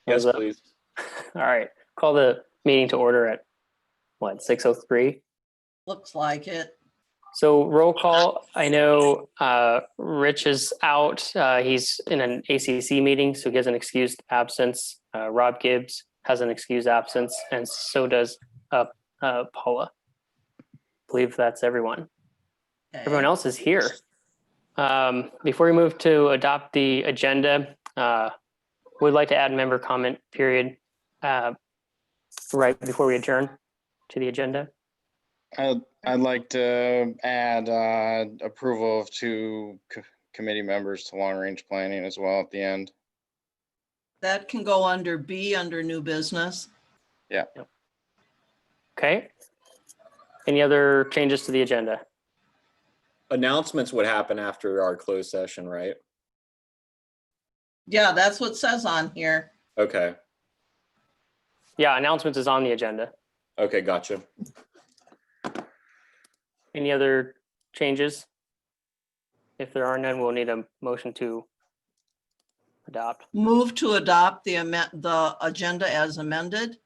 Yes, Thumbs up. please. All right. Call the meeting to order at what, 6:03? Looks like it. So roll call. I know Rich is out. He's in an ACC meeting, so he has an excused absence. Rob Gibbs has an excused absence, and so does Paula. I believe that's everyone. Okay. Everyone else is here. Before we move to adopt the agenda, we'd like to add member comment period right before we adjourn to the agenda. I'd like to add approval of two committee members to long range planning as well at the end. That can go under B, under new business. Yeah. Okay. Any other changes to the agenda? Announcements would happen after our closed session, right? Yeah, that's what it says on here. Okay. Yeah, announcements is on the agenda. Okay, gotcha. Any other changes? If there are none, we'll need a motion to adopt. Move to adopt the agenda as amended.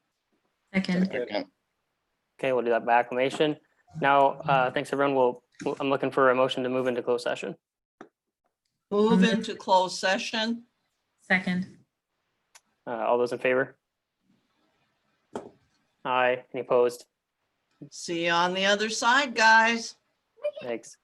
Second. Second. Okay, we'll do that by acclamation. Now, thanks everyone. I'm looking for a motion to move into closed session. Move into closed session. Second. All those in favor? Aye. Any opposed? See you on the other side, guys. Thanks.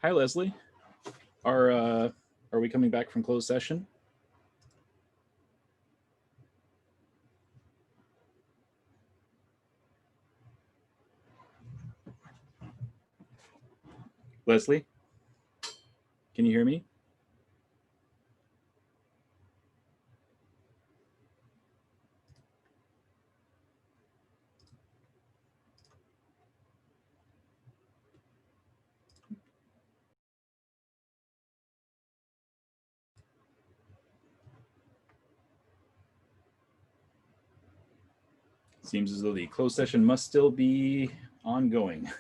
Hi, Leslie. Are we coming back from closed session? Leslie, can you hear me? Seems as though the closed session must still be ongoing.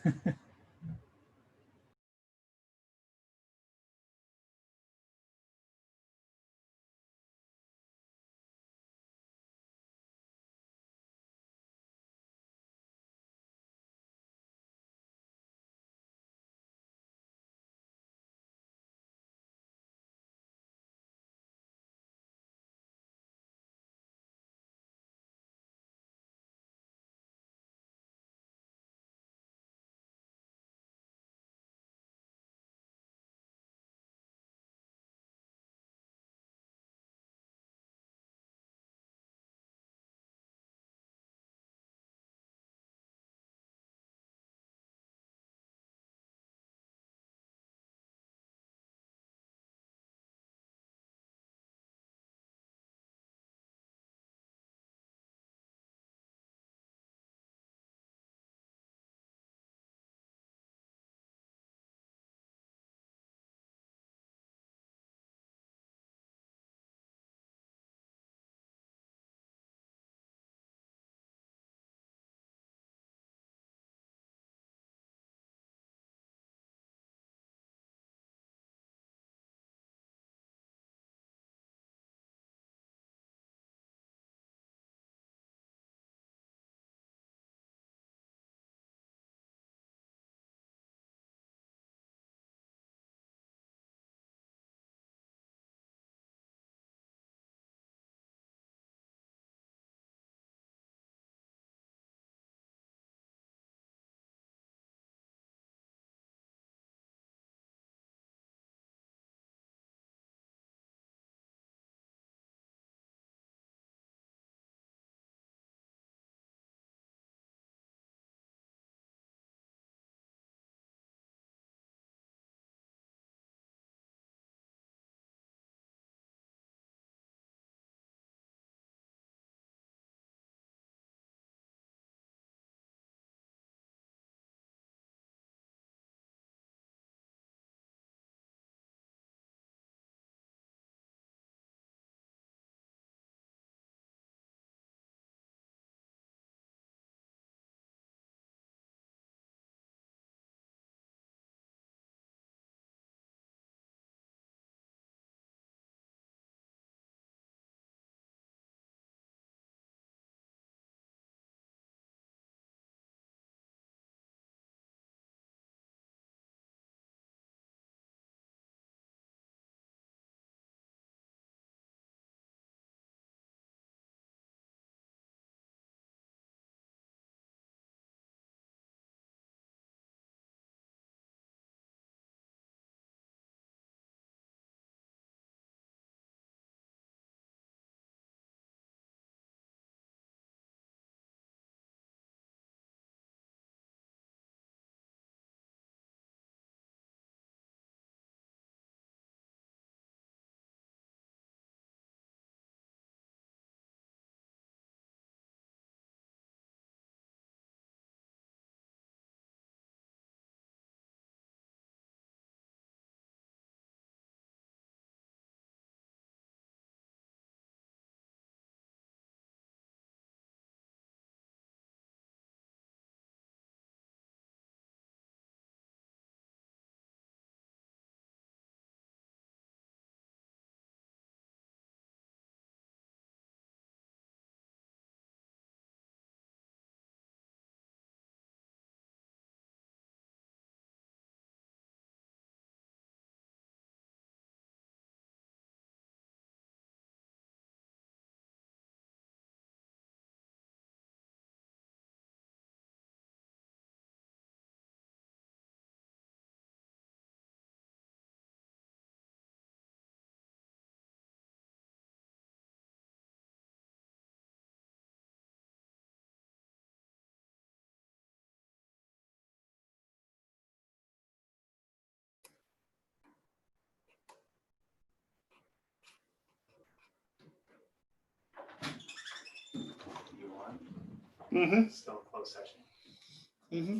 Mm-hmm. Still in closed session. Mm-hmm.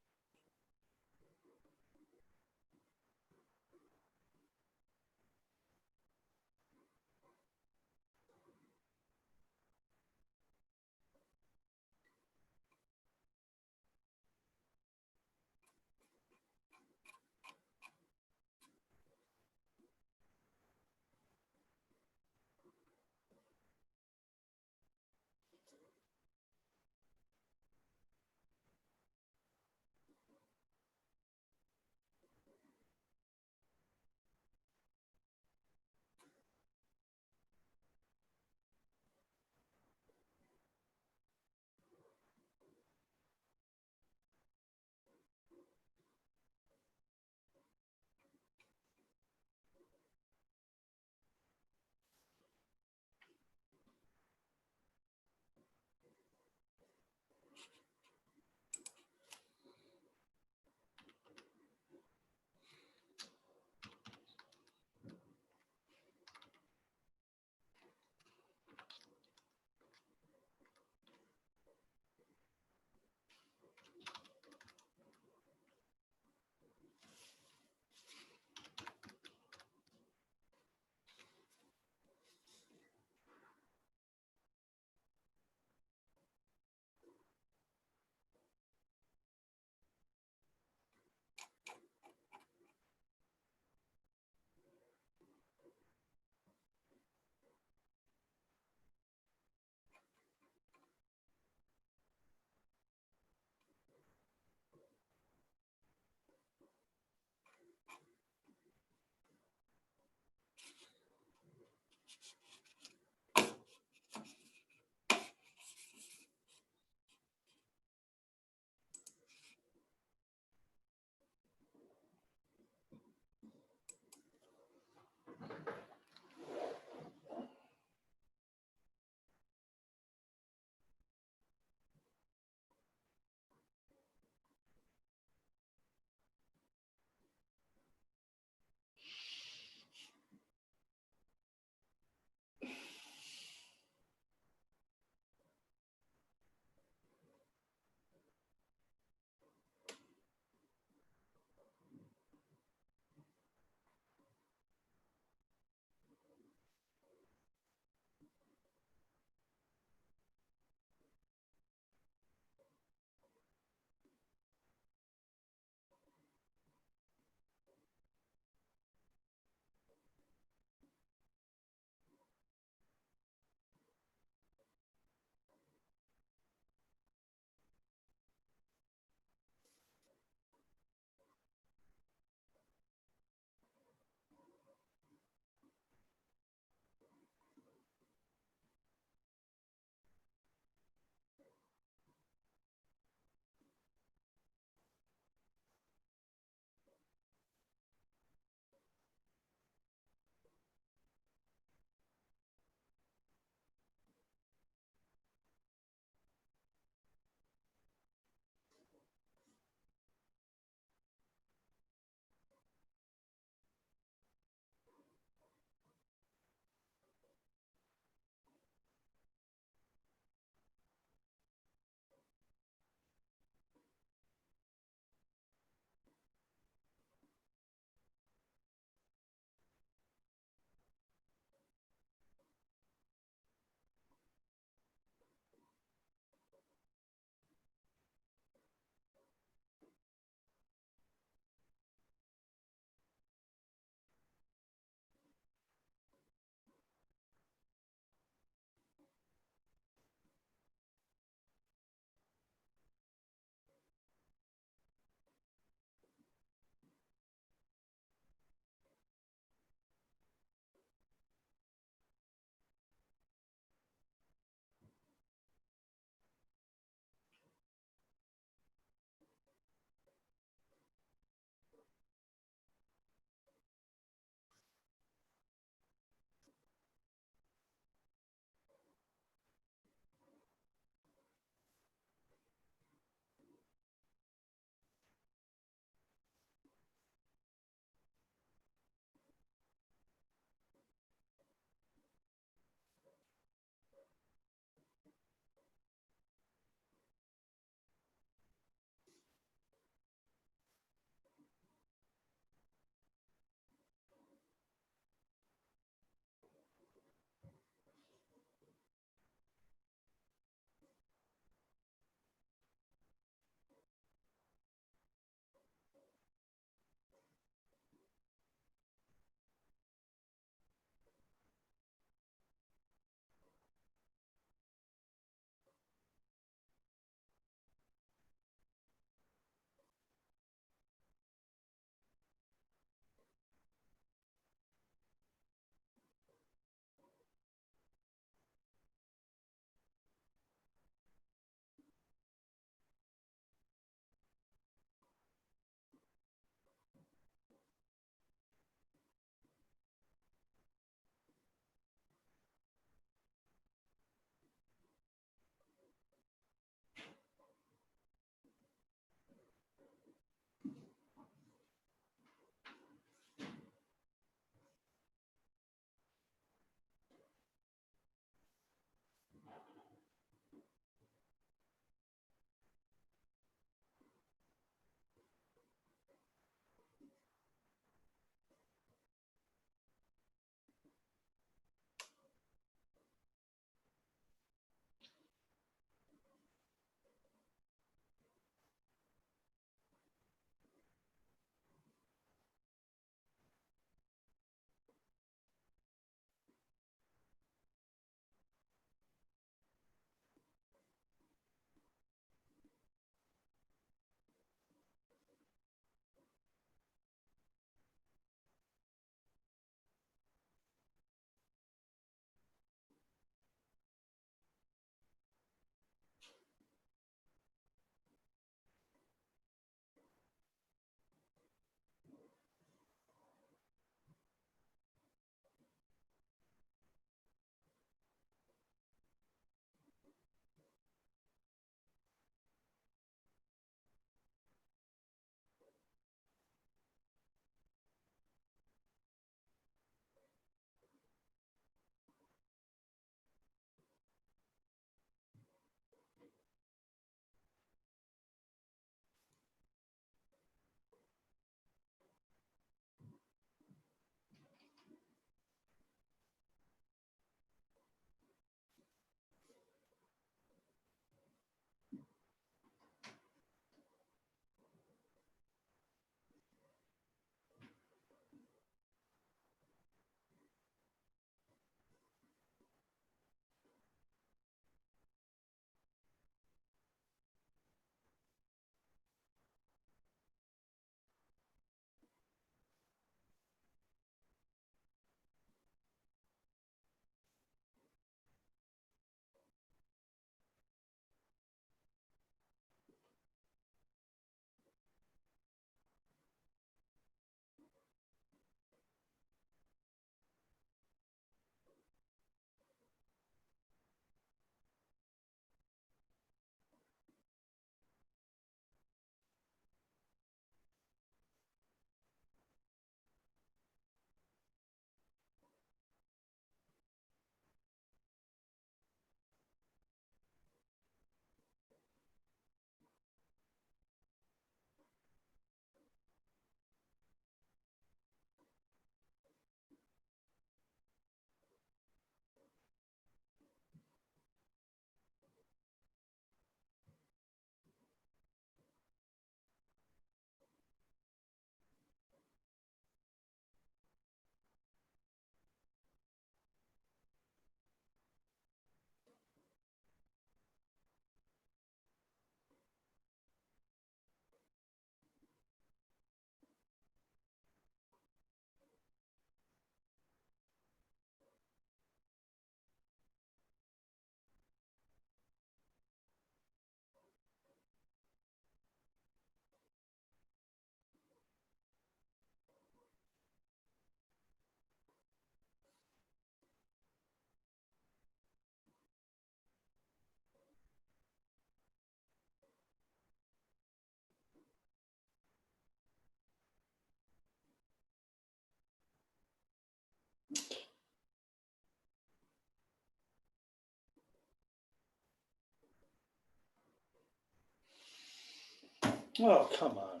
Oh, come on.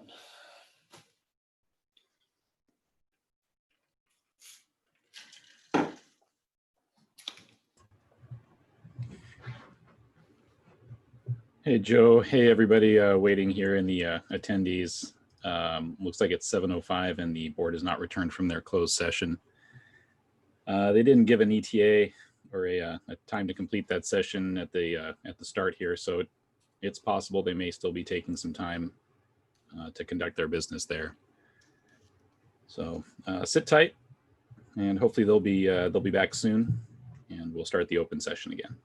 Hey, Joe. Hey, everybody waiting here in the attendees. Looks like it's 7:05 and the board has not returned from their closed session. They didn't give an ETA or a time to complete that session at the start here, so it's possible they may still be taking some time to conduct their business there. So sit tight, and hopefully they'll be back soon, and we'll start the open session again.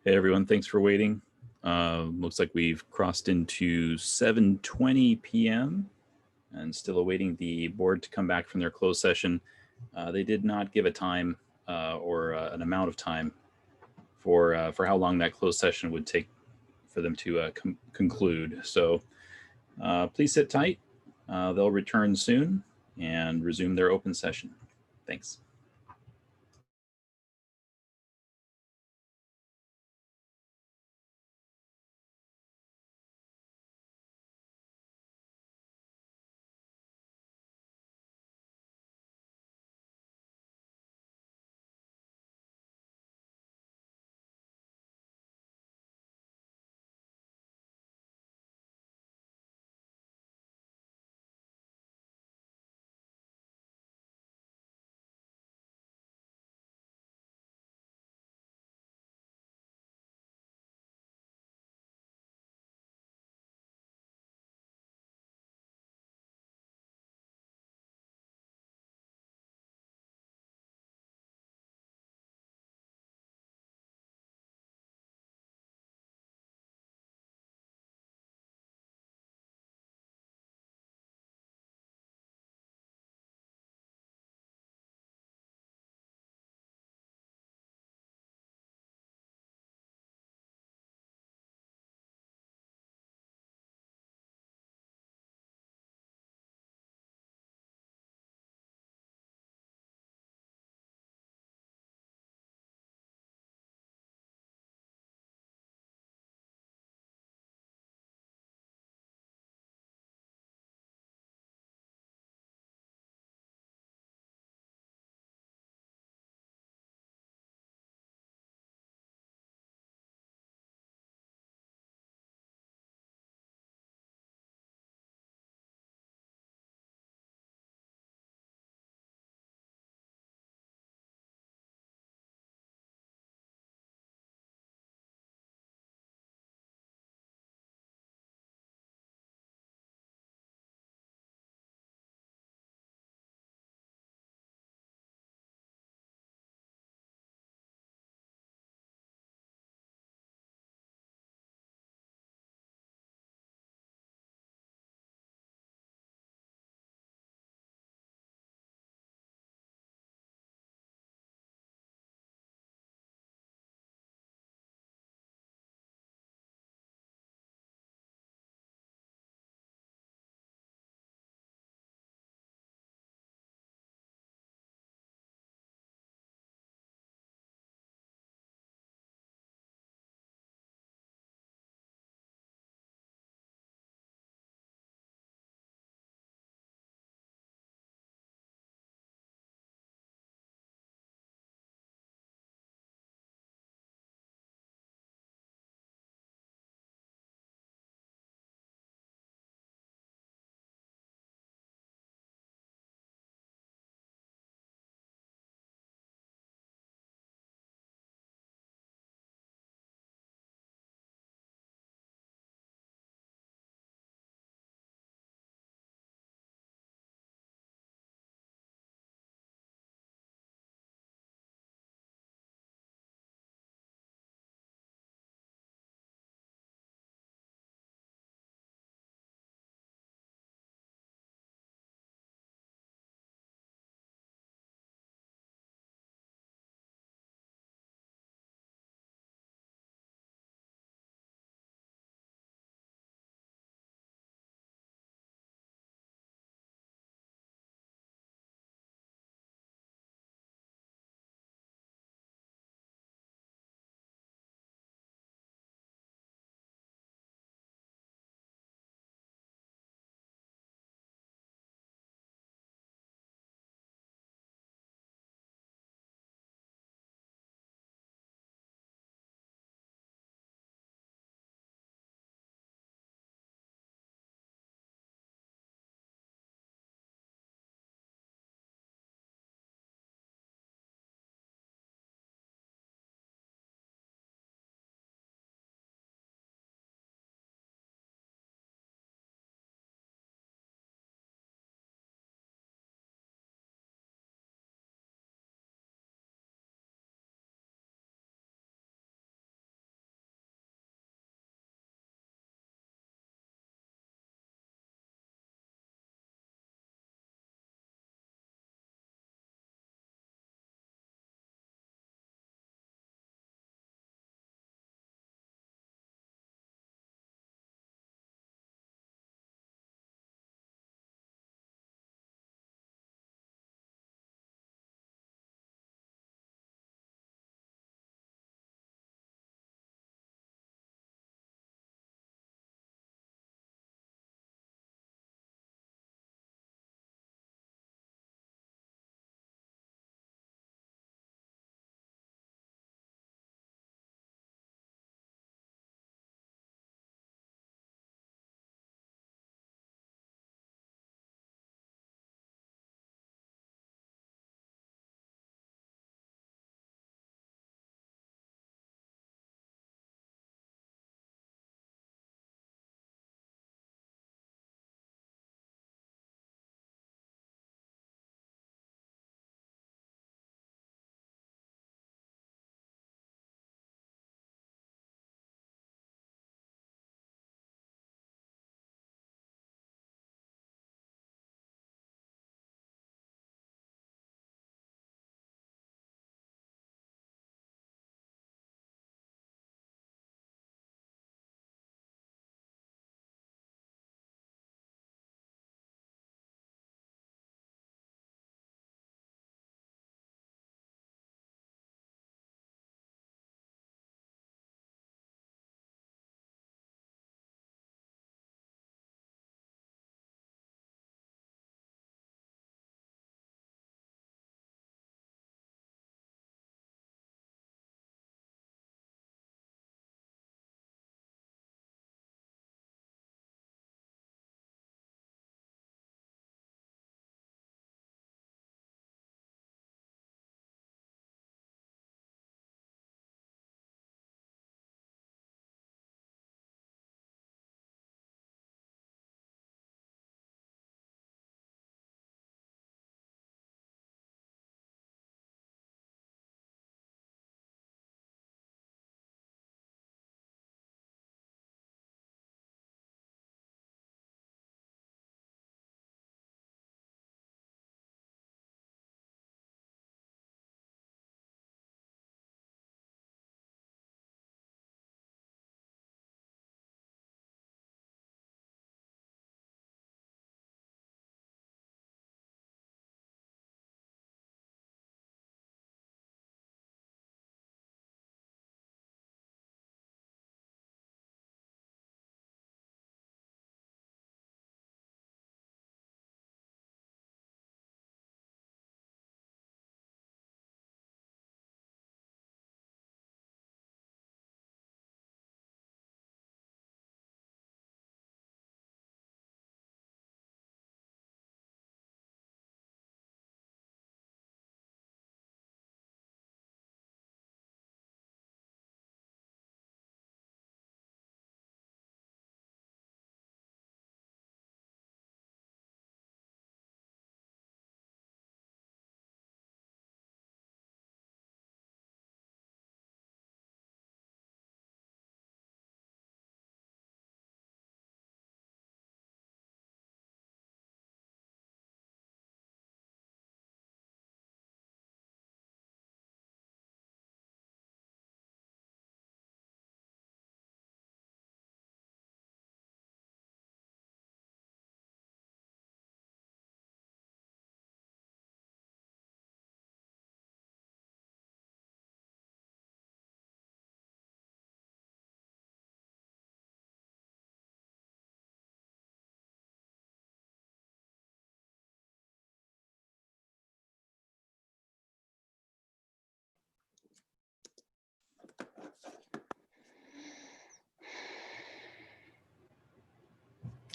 Hey, everyone. Thanks for waiting. Looks like we've crossed into 7:20 p.m. and still awaiting the board to come back from their closed session. They did not give a time or an amount of time for how long that closed session would take for them to conclude. So please sit tight. They'll return soon and resume their open session. Thanks.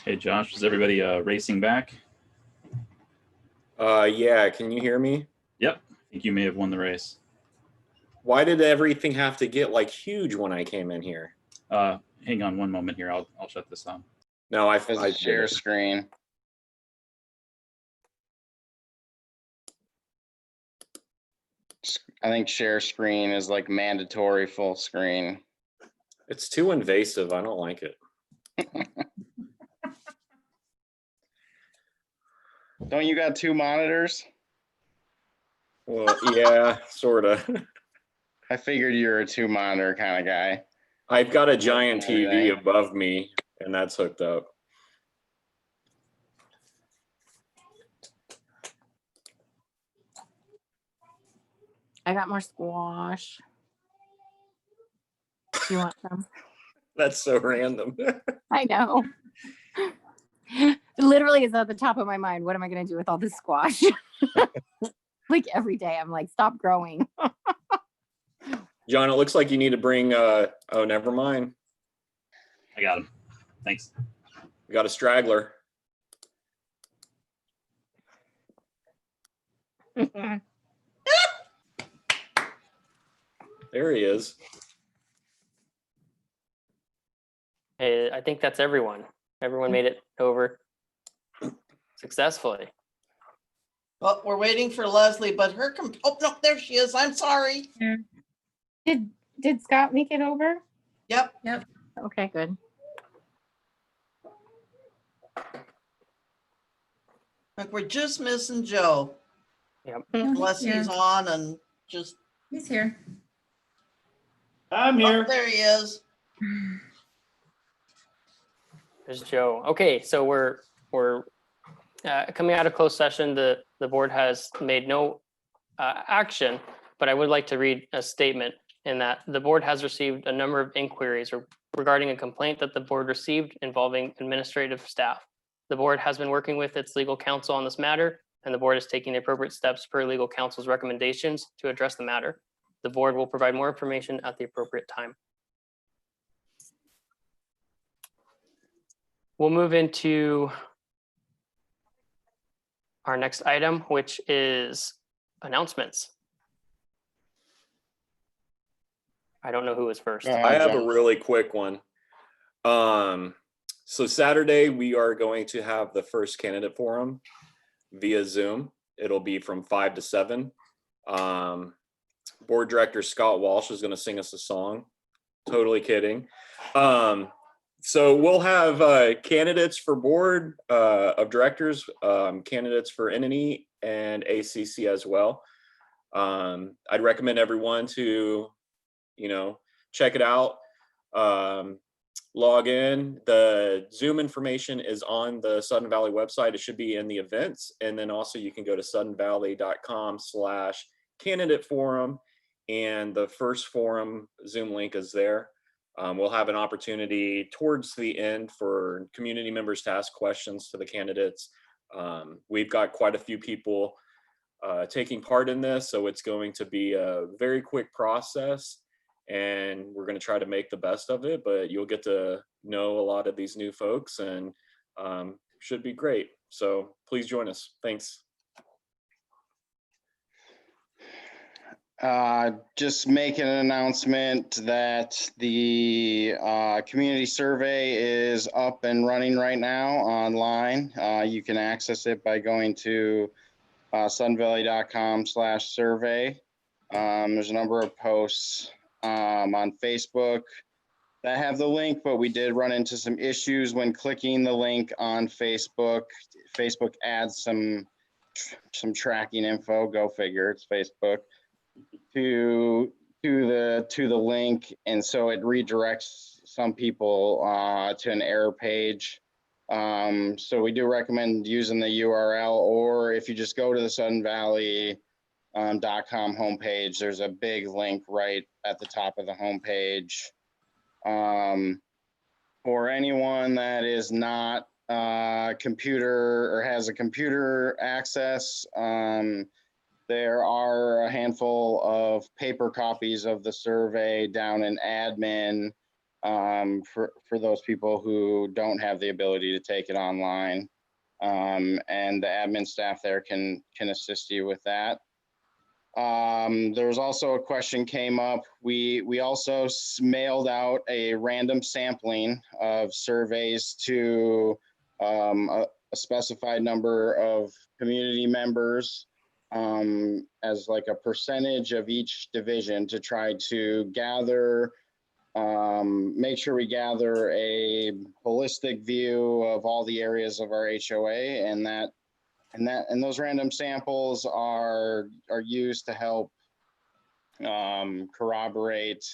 Hey, Josh, is everybody racing back? Yeah, can you hear me? Yep. I think you may have won the race. Why did everything have to get like huge when I came in here? Hang on one moment here. I'll shut this on. No, I As a share did it. screen. I think share screen is like mandatory full screen. It's too invasive. I don't like it. Don't you got 2 monitors? Well, yeah, sort of. I figured you're a 2 monitor kind of guy. I've got a giant TV Everything. above me, and that's hooked up. I got more squash. Do you want some? That's so random. I know. It literally is at the top of my mind. What am I going to do with all this squash? Like every day, I'm like, stop growing. John, it looks like you need to bring, oh, never mind. I got him. Thanks. We got a straggler. There he is. Hey, I think that's everyone. Everyone made it over successfully. Well, we're waiting for Leslie, but oh, no, there she is. I'm sorry. Did Scott make it over? Yep. Okay, good. Like we're just missing Joe. Unless he's on and just, He's here. I'm oh, there he is. There's Joe. Okay, so we're coming out of closed session. The board has made no action, but I would like to read a statement in that the board has received a number of inquiries regarding a complaint that the board received involving administrative staff. The board has been working with its legal counsel on this matter, and the board is taking the appropriate steps per legal counsel's recommendations to address the matter. The board will provide more information at the appropriate time. We'll move into our next item, which is announcements. I don't know who is first. I have a really quick one. So Saturday, we are going to have the first candidate forum via Zoom. It'll be from 5 to 7. Board Director Scott Walsh is going to sing us a song. Totally kidding. So we'll have candidates for board of directors, candidates for NNE and ACC as well. I'd recommend everyone to, check it out. Log in. The Zoom information is on the Sudden Valley website. It should be in the events. And then also you can go to suddenvalley.com/candidate forum. And the first forum Zoom link is there. We'll have an opportunity towards the end for community members to ask questions to the candidates. We've got quite a few people taking part in this, so it's going to be a very quick process, and we're going to try to make the best of it, but you'll get to know a lot of these new folks, and should be great. So please join us. Thanks. Just make an announcement that the community survey is up and running right now online. You can access it by going to suddenvalley.com/survey. There's a number of posts on Facebook that have the link, but we did run into some issues when clicking the link on Facebook. Facebook adds some tracking info. Go figure, it's Facebook. To the link, and so it redirects some people to an error page. So we do recommend using the URL, or if you just go to the suddenvalley.com homepage, there's a big link right at the top of the homepage. For anyone that is not computer or has a computer access, there are a handful of paper copies of the survey down in admin. for those people who don't have the ability to take it online. And the admin staff there can assist you with that. There was also a question came up. We also mailed out a random sampling of surveys to a specified number of community members as like a percentage of each division to try to gather, make sure we gather a holistic view of all the areas of our HOA, and those random samples are used to help corroborate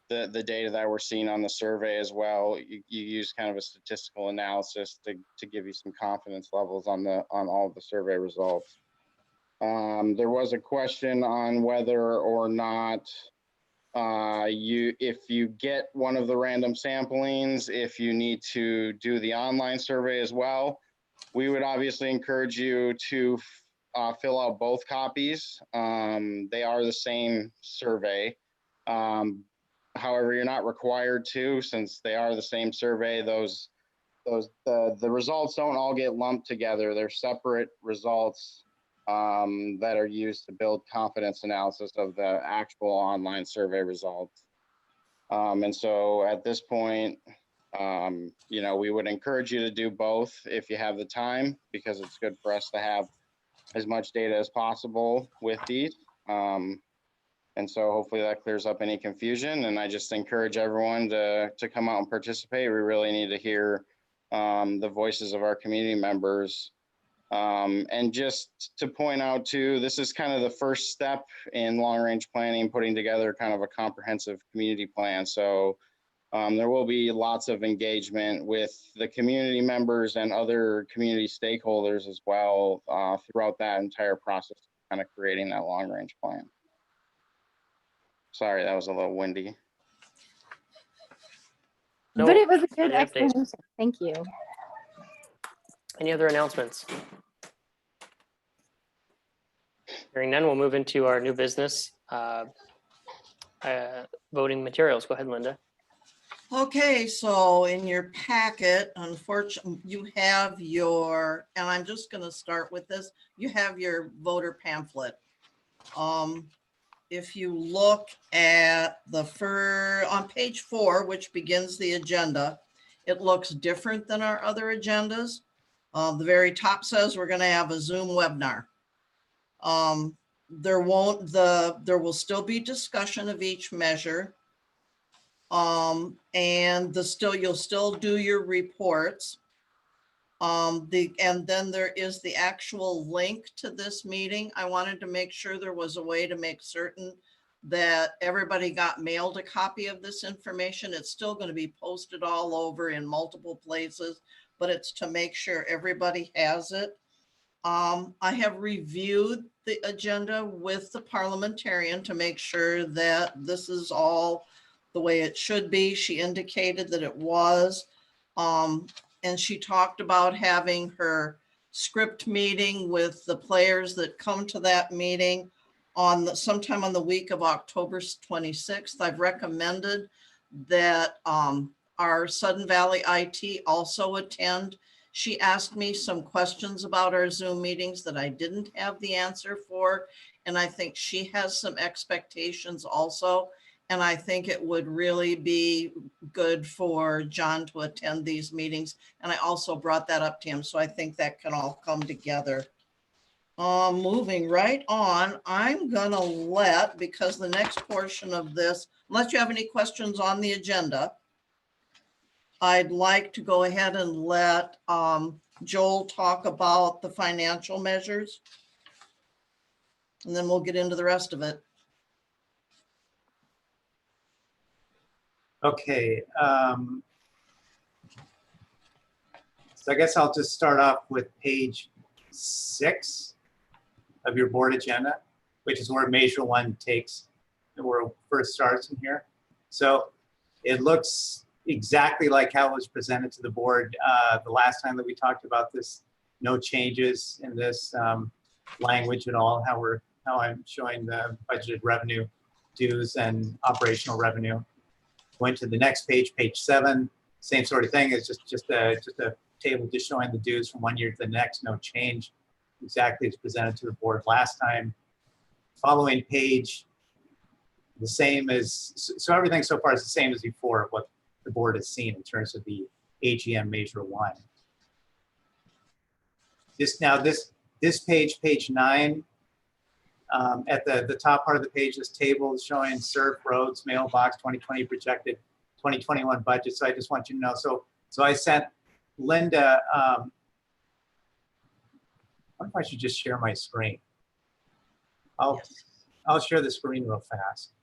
the data that we're seeing on the survey as well. You use kind of a statistical analysis to give you some confidence levels on all of the survey results. There was a question on whether or not if you get one of the random samplings, if you need to do the online survey as well. We would obviously encourage you to fill out both copies. They are the same survey. However, you're not required to, since they are the same survey. The results don't all get lumped together. They're separate results that are used to build confidence analysis of the actual online survey results. And so at this point, we would encourage you to do both if you have the time, because it's good for us to have as much data as possible with these. And so hopefully that clears up any confusion. And I just encourage everyone to come out and participate. We really need to hear the voices of our community members. And just to point out too, this is kind of the first step in long range planning, putting together kind of a comprehensive community plan. So there will be lots of engagement with the community members and other community stakeholders as well throughout that entire process, kind of creating that long range plan. Sorry, that was a little windy. No, But it was a good any updates? explanation. Thank you. Any other announcements? Hearing none, we'll move into our new business voting materials. Go ahead, Linda. Okay, so in your packet, unfortunately, you have your, and I'm just going to start with this, you have your voter pamphlet. If you look at on page 4, which begins the agenda, it looks different than our other agendas. The very top says we're going to have a Zoom webinar. There will still be discussion of each measure. And you'll still do your reports. And then there is the actual link to this meeting. I wanted to make sure there was a way to make certain that everybody got mailed a copy of this information. It's still going to be posted all over in multiple places, but it's to make sure everybody has it. I have reviewed the agenda with the parliamentarian to make sure that this is all the way it should be. She indicated that it was. And she talked about having her script meeting with the players that come to that meeting sometime on the week of October 26th. I've recommended that our Sudden Valley IT also attend. She asked me some questions about our Zoom meetings that I didn't have the answer for. And I think she has some expectations also. And I think it would really be good for John to attend these meetings. And I also brought that up to him. So I think that can all come together. Moving right on, I'm gonna because the next portion of this, unless you have any questions on the agenda, I'd like to go ahead and let Joel talk about the financial measures. And then we'll get into the rest of it. Okay. So I guess I'll just start off with page 6 of your board agenda, which is where Measure 1 takes, where it first starts in here. So it looks exactly like how it was presented to the board the last time that we talked about this. No changes in this language at all, how I'm showing the budgeted revenue, dues, and operational revenue Going to the next page, page 7, same sort of thing. It's just a table just showing the dues from one year to the next, no change, exactly as presented to the board last time. Following page, the same as, so everything so far is the same as before, what the board has seen in terms of the AGM Measure 1. This page, page 9, at the top part of the page, this table is showing SURF roads, mailbox, 2020 projected, 2021 budget. So I just want you to know. So I sent Linda, I wonder if I should just share my screen. I'll share the screen real fast.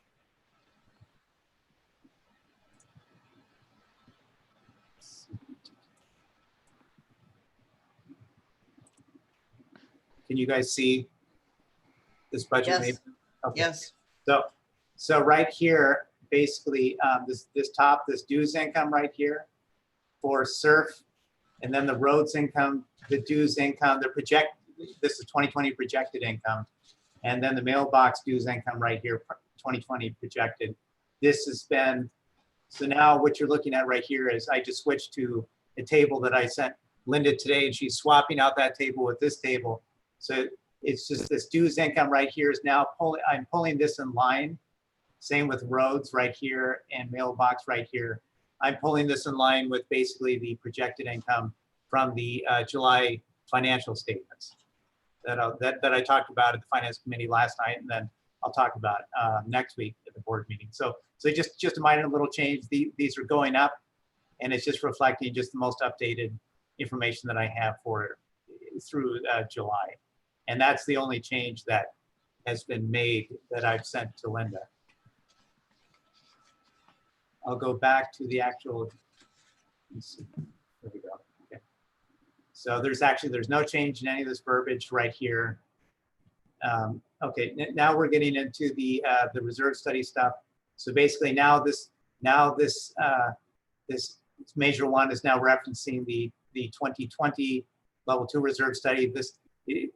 Can you guys see this budget? Yes. Maybe? Okay. Yes, So right here, basically, this dues income right here for SURF, and then the roads income, the dues income, this is 2020 projected income, and then the mailbox dues income right here, 2020 projected. This has been, so now what you're looking at right here is I just switched to a table that I sent Linda today, and she's swapping out that table with this table. So it's just this dues income right here is now I'm pulling this in line. Same with roads right here and mailbox right here. I'm pulling this in line with basically the projected income from the July financial statements that I talked about at the finance committee last night, and then I'll talk about next week at the board meeting. So just a minor little change. These are going up, and it's just reflecting just the most updated information that I have for through July. And that's the only change that has been made that I've sent to Linda. I'll go back to the actual, let's see, there we go. Okay. So there's no change in any of this verbiage right here. Okay, now we're getting into the reserve study stuff. So basically now this Measure 1 is now referencing the 2020 level 2 reserve study.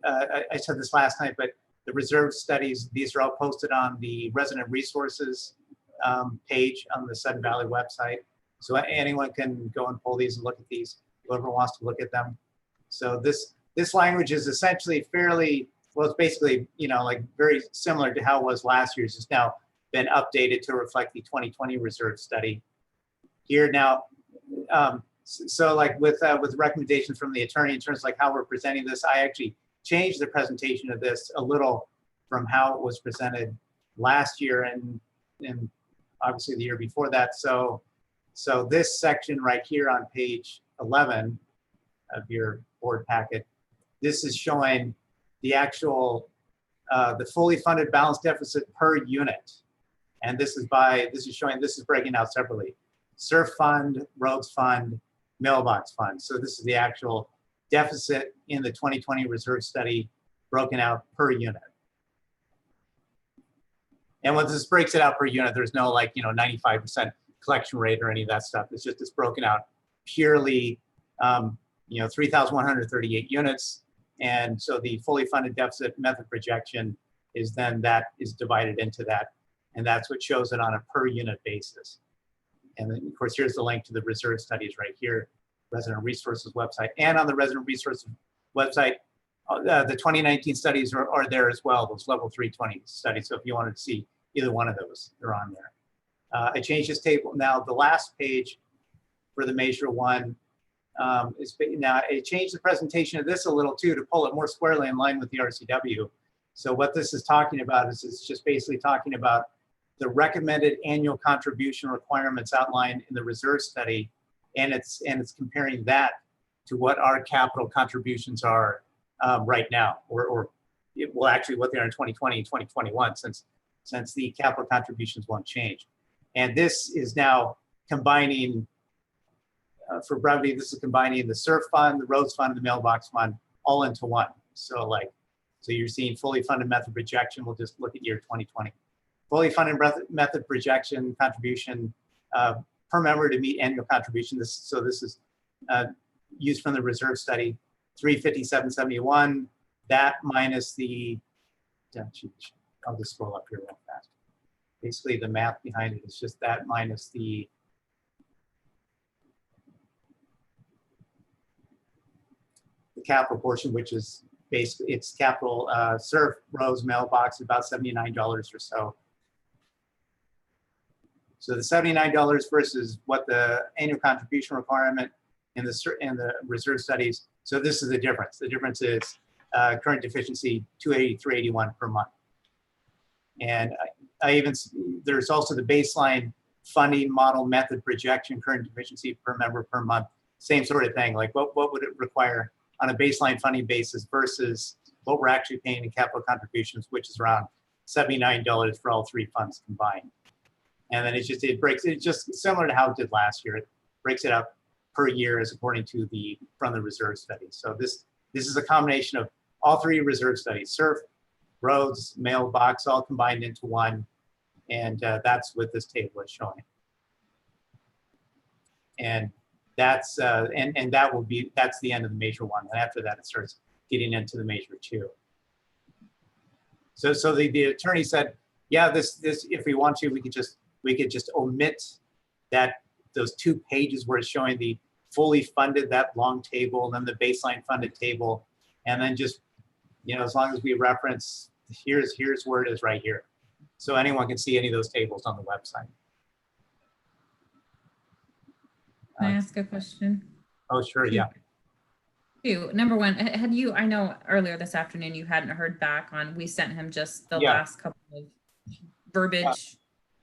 I said this last night, but the reserve studies, these are all posted on the resident resources page on the Sudden Valley website. So anyone can go and pull these and look at these, whoever wants to look at them. So this language is essentially fairly, well, it's basically, like very similar to how it was last year's. It's now been updated to reflect the 2020 reserve study. Here now, so like with recommendations from the attorney in terms of like how we're presenting this, I actually changed the presentation of this a little from how it was presented last year and obviously the year before that. So this section right here on page 11 of your board packet, this is showing the actual, the fully funded balance deficit per unit. And this is breaking out separately. SURF fund, roads fund, mailbox fund. So this is the actual deficit in the 2020 reserve study broken out per unit. And when this breaks it out per unit, there's no 95% collection rate or any of that stuff. It's broken out purely, 3,138 units. And so the fully funded deficit method projection is then that is divided into that. And that's what shows it on a per unit basis. And then of course, here's the link to the reserve studies right here, Resident Resources website. And on the Resident Resources website, the 2019 studies are there as well, those level 320 studies. So if you wanted to see either one of those, they're on there. I changed this table. Now the last page for the Measure 1 now I changed the presentation of this a little too to pull it more squarely in line with the RCW. So what this is talking about is it's just basically talking about the recommended annual contribution requirements outlined in the reserve study, and it's comparing that to what our capital contributions are right now, or actually what they are in 2020 and 2021, since the capital contributions won't change. And this is now combining, for brevity, this is combining the SURF fund, the roads fund, and the mailbox fund all into one. So you're seeing fully funded method projection. We'll just look at year 2020. Fully funded method projection contribution per member to meet annual contribution. This is used from the reserve study, 357.71. That minus the, I'll just scroll up here real fast. basically the math behind it is just that minus the capital portion, which is basically, it's capital serve rows mailbox, about $79 or so. So the $79 versus what the annual contribution requirement in the reserve studies. So this is the difference. The difference is current deficiency 283.81 per month. And there's also the baseline funding model method projection, current deficiency per member per month. Same sort of thing. Like what would it require on a baseline funding basis versus what we're actually paying in capital contributions, which is around $79 for all three funds combined. And then it just similar to how it did last year. It breaks it up per year as according to from the reserve study. So this is a combination of all three reserve studies: SURF, roads, mailbox, all combined into one. And that's what this table is showing. And that's that's the end of the measure one. And after that, it starts getting into the measure two. So the attorney said, yeah, this if we want to, we could just omit those 2 pages where it's showing the fully funded, that long table, and then the baseline funded table, and then just, as long as we reference, here's where it is right here. So anyone can see any of those tables on the website. Can I ask a question? Oh, sure, yeah. Two. Number one, I know earlier this afternoon you hadn't heard back on, we sent him just the Yeah. last couple of verbiage,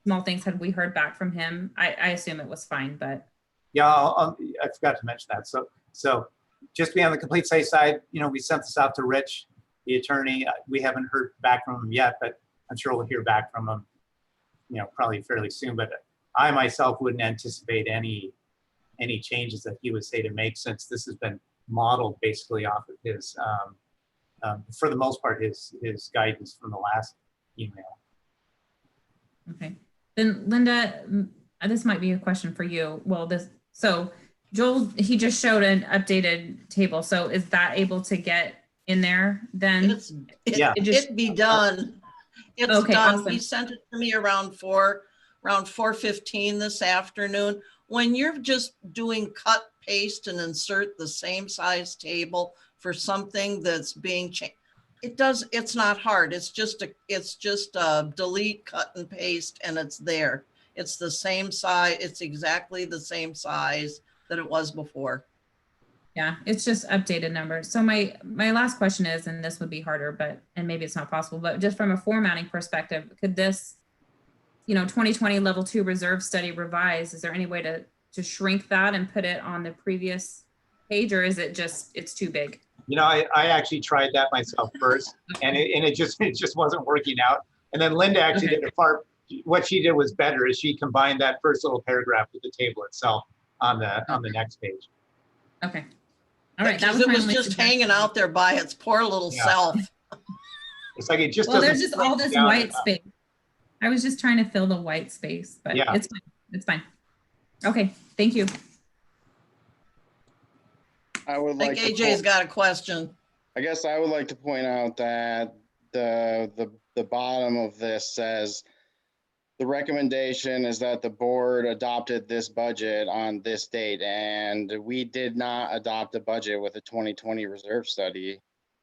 small things. Had we heard back from him? I assume it was fine, but. Yeah, I forgot to mention that. So just to be on the complete safe side, we sent this out to Rich, the attorney. We haven't heard back from him yet, but I'm sure we'll hear back from him, probably fairly soon. But I myself wouldn't anticipate any changes that he would say to make, since this has been modeled basically off of his, for the most part, his guidance from the last email. Okay, then Linda, this might be a question for you. Well, so Joel, he just showed an updated table. So is that able to get in there then? It'd be done. It's Okay, done. awesome. He sent it to me around 4:15 this afternoon. When you're just doing cut, paste, and insert the same size table for something that's being changed, it's not hard. It's just a delete, cut, and paste, and it's there. It's the same size. It's exactly the same size that it was before. Yeah, it's just updated numbers. So my last question is, and this would be harder, and maybe it's not possible, but just from a formatting perspective, could this, 2020 level 2 reserve study revise, is there any way to shrink that and put it on the previous page, or is it it's too big? I actually tried that myself first, and it just wasn't working out. And then Linda actually did what she did was better, is she combined that first little paragraph with the table itself on the next page. Okay. All right. Because it was just hanging out there by its poor little self. It's like it just well, doesn't. there's just all this white space. I was just trying to fill the white space, but yeah. It's fine. It's fine. Okay. Thank you. I would I like think AJ's got a question. I guess I would like to point out that the bottom of this says the recommendation is that the board adopted this budget on this date, and we did not adopt a budget with a 2020 reserve study.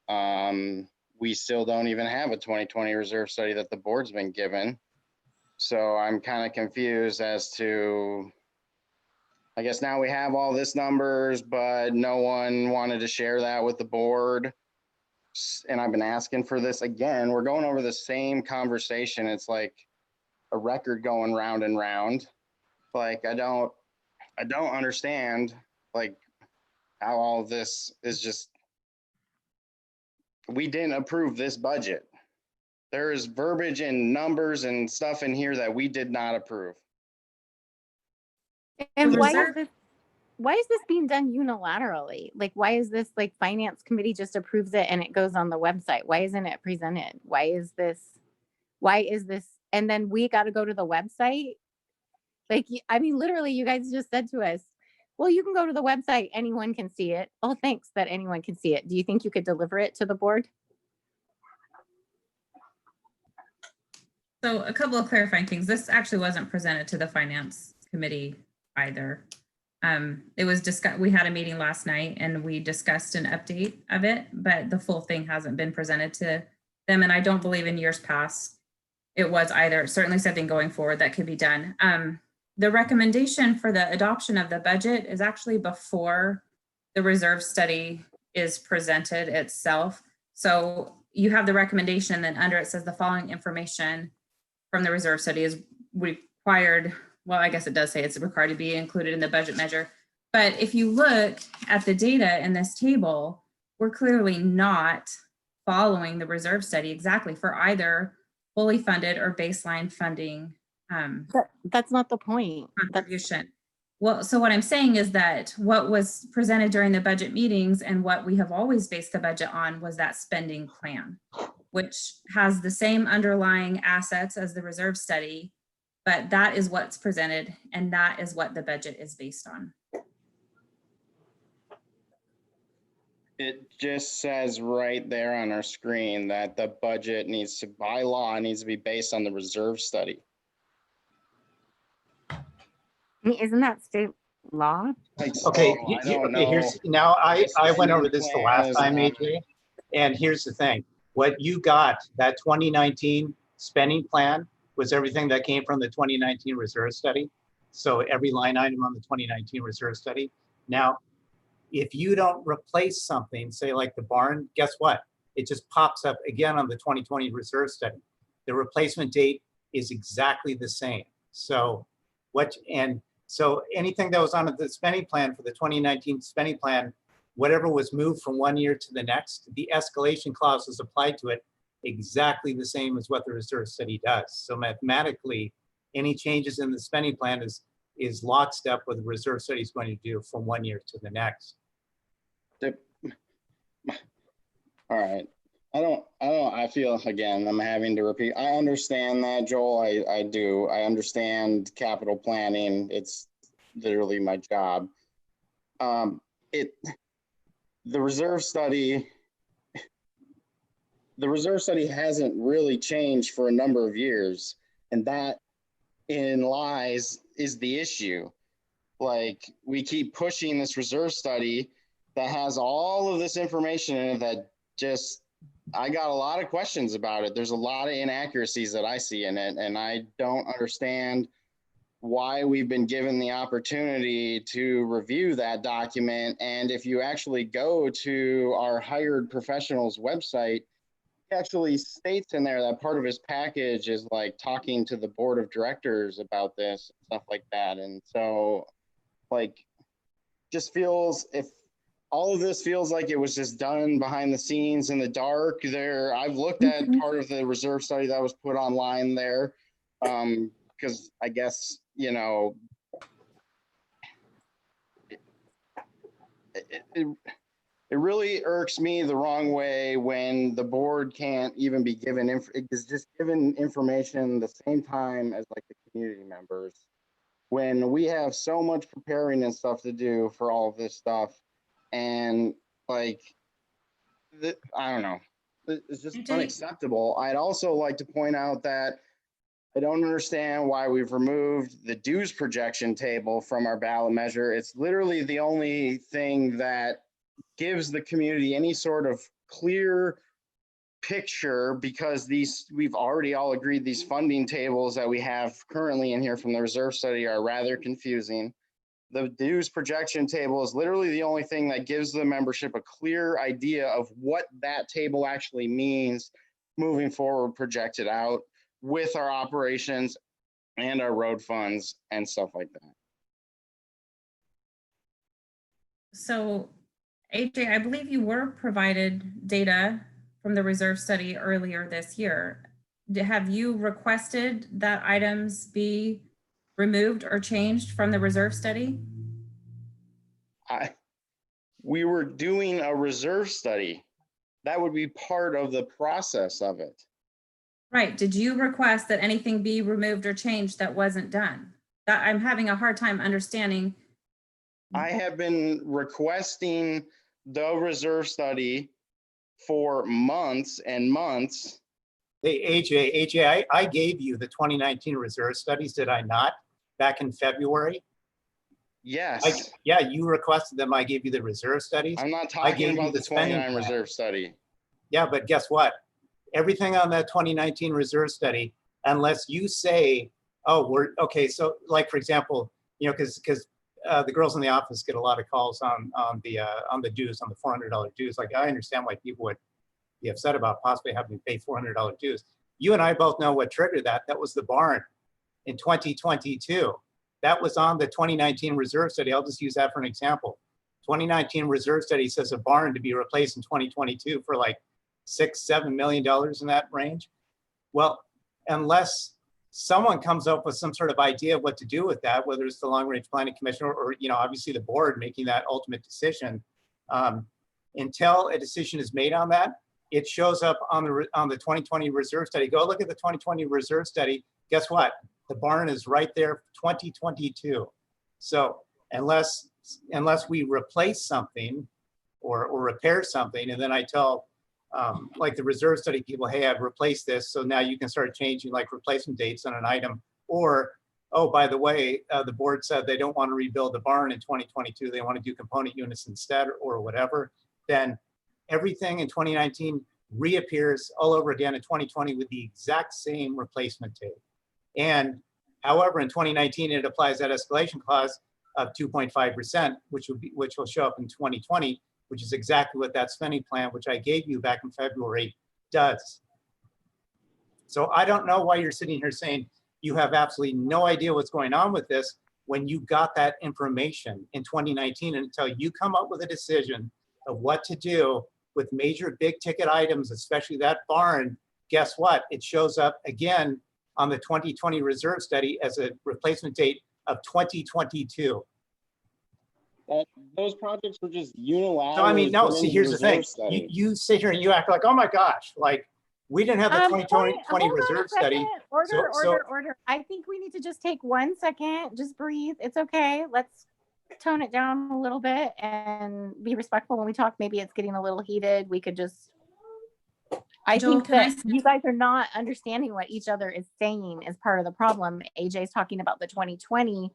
We still don't even have a 2020 reserve study that the board's been given. So I'm kind of confused as to, I guess now we have all this numbers, but no one wanted to share that with the board. And I've been asking for this again. We're going over the same conversation. It's like a record going round and round. Like, I don't understand like how all of this is just, we didn't approve this budget. There is verbiage and numbers and stuff in here that we did not approve. And why is this being done unilaterally? Like, why is this like finance committee just approves it and it goes on the website? Why isn't it presented? Why is this? And then we got to go to the website. Like, I mean, literally you guys just said to us, well, you can go to the website. Anyone can see it. Oh, thanks that anyone can see it. Do you think you could deliver it to the board? So a couple of clarifying things. This actually wasn't presented to the finance committee either. It was discussed, we had a meeting last night and we discussed an update of it, but the full thing hasn't been presented to them. And I don't believe in years past it was either. Certainly something going forward that could be done. The recommendation for the adoption of the budget is actually before the reserve study is presented itself. So you have the recommendation, and then under it says the following information from the reserve study is required. Well, I guess it does say it's required to be included in the budget measure. But if you look at the data in this table, we're clearly not following the reserve study exactly for either fully funded or baseline funding That's not the point. contribution. Well, so what I'm saying is that what was presented during the budget meetings and what we have always based the budget on was that spending plan, which has the same underlying assets as the reserve study, but that is what's presented and that is what the budget is based on. It just says right there on our screen that the budget needs to, by law, needs to be based on the reserve study. I mean, isn't that state law? Okay, I don't know. here's, now I went over this the Plan last is time, not- AJ. And here's the thing, what you got, that 2019 spending plan was everything that came from the 2019 reserve study. So every line item on the 2019 reserve study. Now, if you don't replace something, say like the barn, guess what? It just pops up again on the 2020 reserve study. The replacement date is exactly the same. So so anything that was on the spending plan for the 2019 spending plan, whatever was moved from one year to the next, the escalation clause is applied to it exactly the same as what the reserve study does. So mathematically, any changes in the spending plan is lockstep with the reserve study is going to do from one year to the next. All right. I feel, again, I'm having to repeat. I understand that, Joel. I do. I understand capital planning. It's literally my job. The reserve study hasn't really changed for a number of years. And that in lies is the issue. Like, we keep pushing this reserve study that has all of this information in it that just, I got a lot of questions about it. There's a lot of inaccuracies that I see in it, and I don't understand why we've been given the opportunity to review that document. And if you actually go to our hired professionals website, it actually states in there that part of his package is like talking to the board of directors about this and stuff like that. And so, like, just feels, if all of this feels like it was just done behind the scenes in the dark there. I've looked at part of the reserve study that was put online there, because I guess, you know, it really irks me the wrong way when the board can't even be given, is just given information the same time as like the community members, when we have so much preparing and stuff to do for all of this stuff. And like, I don't know, it's just unacceptable. I'd also like to point out that I don't understand why we've removed the dues projection table from our ballot measure. It's literally the only thing that gives the community any sort of clear picture, because we've already all agreed these funding tables that we have currently in here from the reserve study are rather confusing. The dues projection table is literally the only thing that gives the membership a clear idea of what that table actually means moving forward, projected out with our operations and our road funds and stuff like that. So AJ, I believe you were provided data from the reserve study earlier this year. Have you requested that items be removed or changed from the reserve study? We were doing a reserve study. That would be part of the process of it. Right. Did you request that anything be removed or changed that wasn't done? That I'm having a hard time understanding. I have been requesting the reserve study for months and months, Hey, AJ, I gave you the 2019 reserve studies, did I not? Back in February? Yes, Yeah, you requested them. I gave you the reserve studies. I'm not I talking gave you about the the spending 29 plan. reserve study. Yeah, but guess what? Everything on that 2019 reserve study, unless you say, oh, we're, okay, so like, for example, you know, because the girls in the office get a lot of calls on the dues, on the $400 dues. Like, I understand why people would be upset about possibly having to pay $400 dues. You and I both know what triggered that. That was the barn in 2022. That was on the 2019 reserve study. I'll just use that for an example. 2019 reserve study says a barn to be replaced in 2022 for like $6-7 million in that range. Well, unless someone comes up with some sort of idea of what to do with that, whether it's the Long Range Planning Commission or you know, obviously the board making that ultimate decision, until a decision is made on that, it shows up on the 2020 reserve study. Go look at the 2020 reserve study. Guess what? The barn is right there, 2022. So unless we replace something or repair something, and then I tell like the reserve study people, hey, I've replaced this, so now you can start changing like replacement dates on an item. Or, oh, by the way, the board said they don't want to rebuild the barn in 2022. They want to do component units instead or whatever. Then everything in 2019 reappears all over again in 2020 with the exact same replacement date. And however, in 2019, it applies that escalation clause of 2.5%, which will show up in 2020, which is exactly what that spending plan, which I gave you back in February, does. So I don't know why you're sitting here saying you have absolutely no idea what's going on with this when you got that information in 2019, and until you come up with a decision of what to do with major big ticket items, especially that barn, guess what? It shows up again on the 2020 reserve study as a replacement date of 2022. Those projects were just unilateral. So I mean, no, see, here's the thing. You sit here and you act like, oh my gosh, like we didn't have the 2020 reserve study. Order. I think we need to just take 1 second, just breathe. It's okay. Let's tone it down a little bit and be respectful when we talk. Maybe it's getting a little heated. We could just, I Joel, think that you guys are not understanding what each other is saying is part of the problem. AJ's talking about the 2020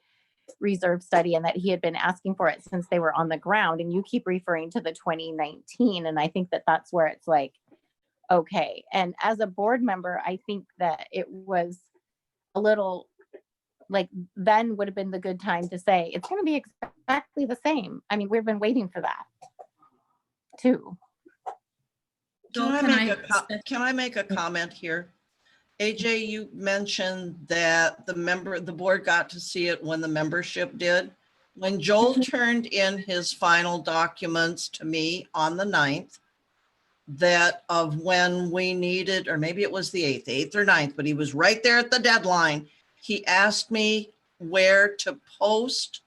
reserve study and that he had been asking for it since they were on the ground, and you keep referring to the 2019. And I think that that's where it's like, okay. And as a board member, I think that it was a little like then would have been the good time to say it's going to be exactly the same. I mean, we've been waiting for that too. Can I make a comment here? AJ, you mentioned that the board got to see it when the membership did. When Joel turned in his final documents to me on the 9th, that of when we needed, or maybe it was the 8th or 9th, but he was right there at the deadline. He asked me where to post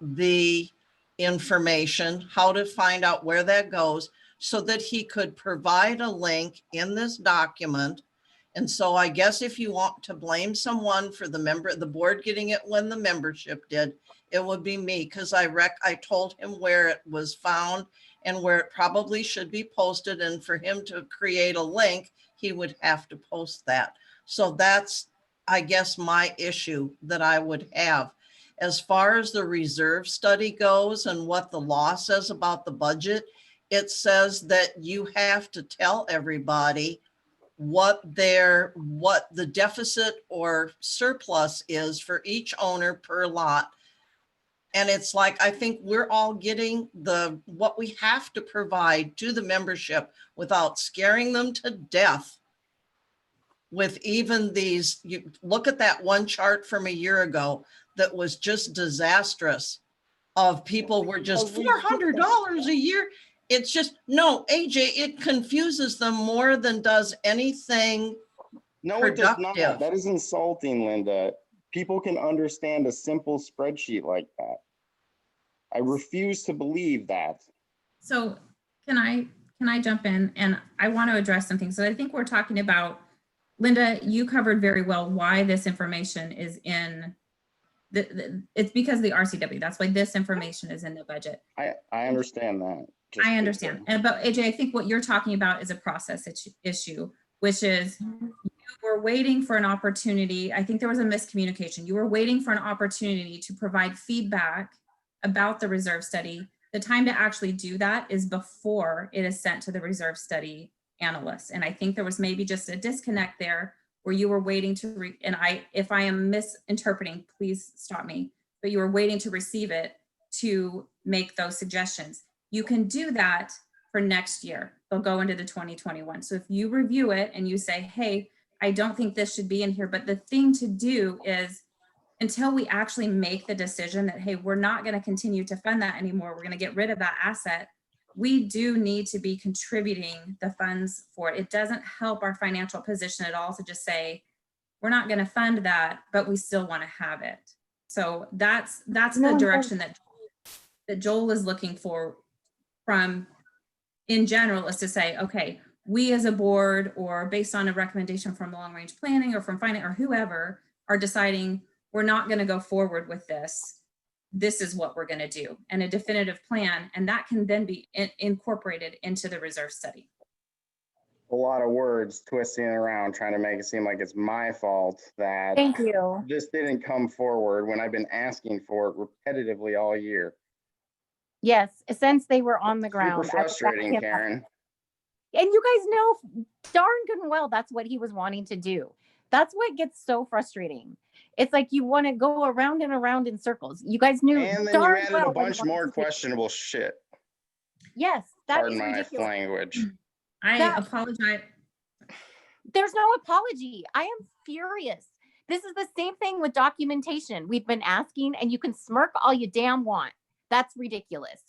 the information, how to find out where that goes, so that he could provide a link in this document. And so I guess if you want to blame someone for the board getting it when the membership did, it would be me, because I told him where it was found and where it probably should be posted. And for him to create a link, he would have to post that. So that's, I guess, my issue that I would have. As far as the reserve study goes and what the law says about the budget, it says that you have to tell everybody what the deficit or surplus is for each owner per lot. And it's like, I think we're all getting what we have to provide to the membership without scaring them to death with even these. You look at that one chart from a year ago that was just disastrous, of people were just $400 a year. It's just, no, AJ, it confuses them more than does anything No, it does not. productive. That is insulting, Linda. People can understand a simple spreadsheet like that. I refuse to believe that. So can I jump in? And I want to address something. So I think we're talking about, Linda, you covered very well why this information is in it's because of the RCW. That's why this information is in the budget. I understand that. I understand. But AJ, I think what you're talking about is a process issue which is you were waiting for an opportunity. I think there was a miscommunication. You were waiting for an opportunity to provide feedback about the reserve study. The time to actually do that is before it is sent to the reserve study analysts. And I think there was maybe just a disconnect there where you were waiting to, if I am misinterpreting, please stop me, but you were waiting to receive it to make those suggestions. You can do that for next year. They'll go into the 2021. So if you review it and you say, hey, I don't think this should be in here, but the thing to do is until we actually make the decision that, hey, we're not going to continue to fund that anymore, we're going to get rid of that asset, we do need to be contributing the funds for it. It doesn't help our financial position at all to just say, we're not going to fund that, but we still want to have it. So that's the direction that Joel is looking for from, in general, is to say, okay, we as a board, or based on a recommendation from long range planning or from finance or whoever, are deciding we're not going to go forward with this. This is what we're going to do, and a definitive plan, and that can then be incorporated into the reserve study. A lot of words twisting around, trying to make it seem like it's my fault that Thank you. this didn't come forward when I've been asking for it repetitively all year. Yes, since they were on the ground. Super I was back frustrating, him up. Karen. And you guys know darn good and well that's what he was wanting to do. That's what gets so frustrating. It's like you want to go around and around in circles. You guys knew And then you darn added well a what he bunch wanted more to do. questionable shit. Yes, that Pardon is my ridiculous. language. I That- apologize. There's no apology. I am furious. This is the same thing with documentation. We've been asking, and you can smirk all you damn want. That's ridiculous.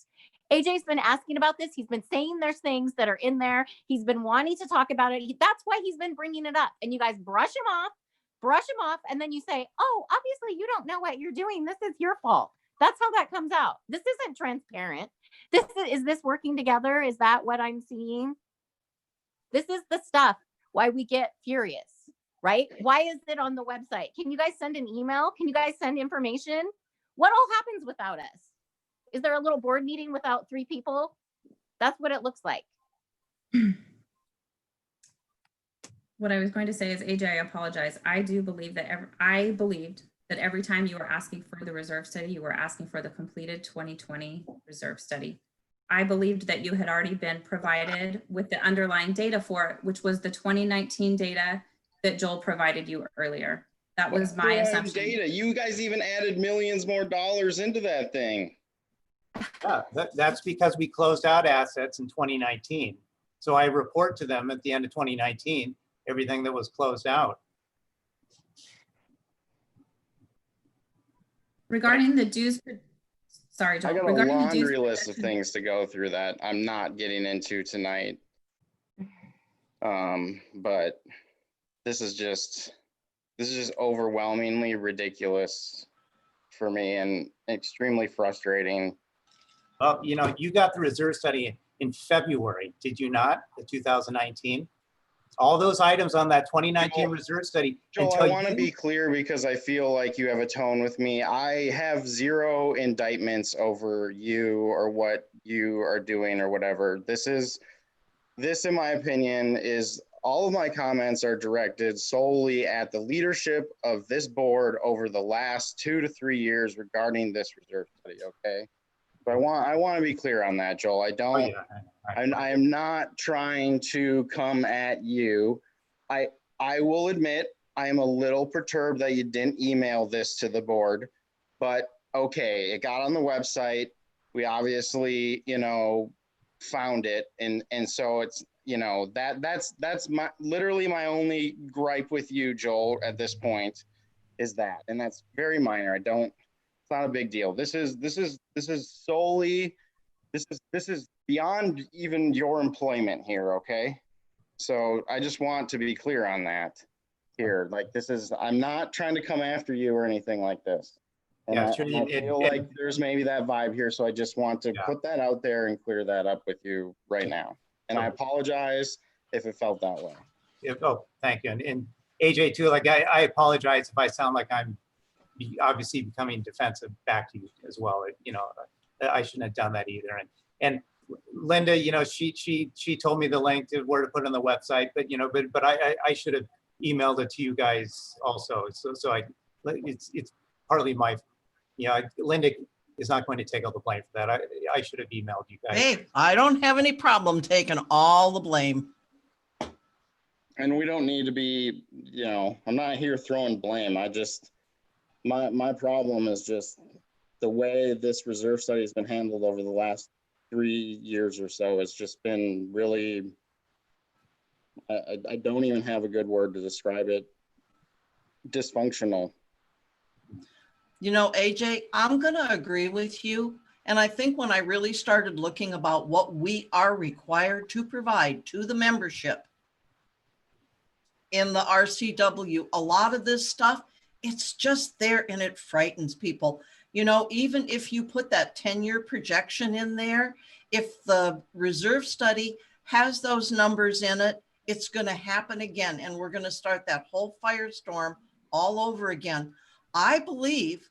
AJ's been asking about this. He's been saying there's things that are in there. He's been wanting to talk about it. That's why he's been bringing it up. And you guys brush him off, and then you say, oh, obviously you don't know what you're doing. This is your fault. That's how that comes out. This isn't transparent. Is this working together? Is that what I'm seeing? This is the stuff why we get furious, right? Why is it on the website? Can you guys send an email? Can you guys send information? What all happens without us? Is there a little board meeting without 3 people? That's what it looks like. What I was going to say is, AJ, I apologize. I do believe that I believed that every time you were asking for the reserve study, you were asking for the completed 2020 reserve study. I believed that you had already been provided with the underlying data for it, which was the 2019 data that Joel provided you earlier. That was my assumption. Data. You guys even added millions more dollars into that thing. Yeah, that's because we closed out assets in 2019. So I report to them at the end of 2019, everything that was closed out. Regarding the dues, sorry, I Joel. got a Regarding the dues laundry list of protection- things to go through that I'm not getting into tonight. But this is just overwhelmingly ridiculous for me and extremely frustrating. Well, you know, you got the reserve study in February, did you not? The 2019? All those items on that 2019 reserve study. Joel, until I want to you- be clear because I feel like you have a tone with me. I have zero indictments over you or what you are doing or whatever. This, in my opinion, is all of my comments are directed solely at the leadership of this board over the last 2 to 3 years regarding this reserve study, okay? But I want to be clear on that, Joel. I Oh, don't. yeah. I am not trying to come at you. I will admit I am a little perturbed that you didn't email this to the board, but okay, it got on the website. We obviously, found it, and so it's, that's my literally my only gripe with you, Joel, at this point, is that, and that's very minor. It's not a big deal. This is solely. This is beyond even your employment here, okay? So I just want to be clear on that here. Like, I'm not trying to come after you or anything like this. And Yeah, I, sure, and I feel like there's maybe that vibe here, so I just want to Yeah. put that out there and clear that up with you right now. And I apologize if it felt that way. Oh, thank you. And AJ too, like I apologize if I sound like I'm obviously becoming defensive back to you as well. I shouldn't have done that either. And Linda, she told me the link to where to put on the website, but I should have emailed it to you guys also. It's partly my, Linda is not going to take all the blame for that. I should have emailed you guys. Hey, I don't have any problem taking all the blame. And we don't need to be, I'm not here throwing blame. My problem is just the way this reserve study has been handled over the last 3 years or so. It's just been really, I don't even have a good word to describe it. Dysfunctional. AJ, I'm going to agree with you. And I think when I really started looking about what we are required to provide to the membership in the RCW, a lot of this stuff, it's just there and it frightens people. Even if you put that 10-year projection in there, if the reserve study has those numbers in it, it's going to happen again. And we're going to start that whole firestorm all over again. I believe,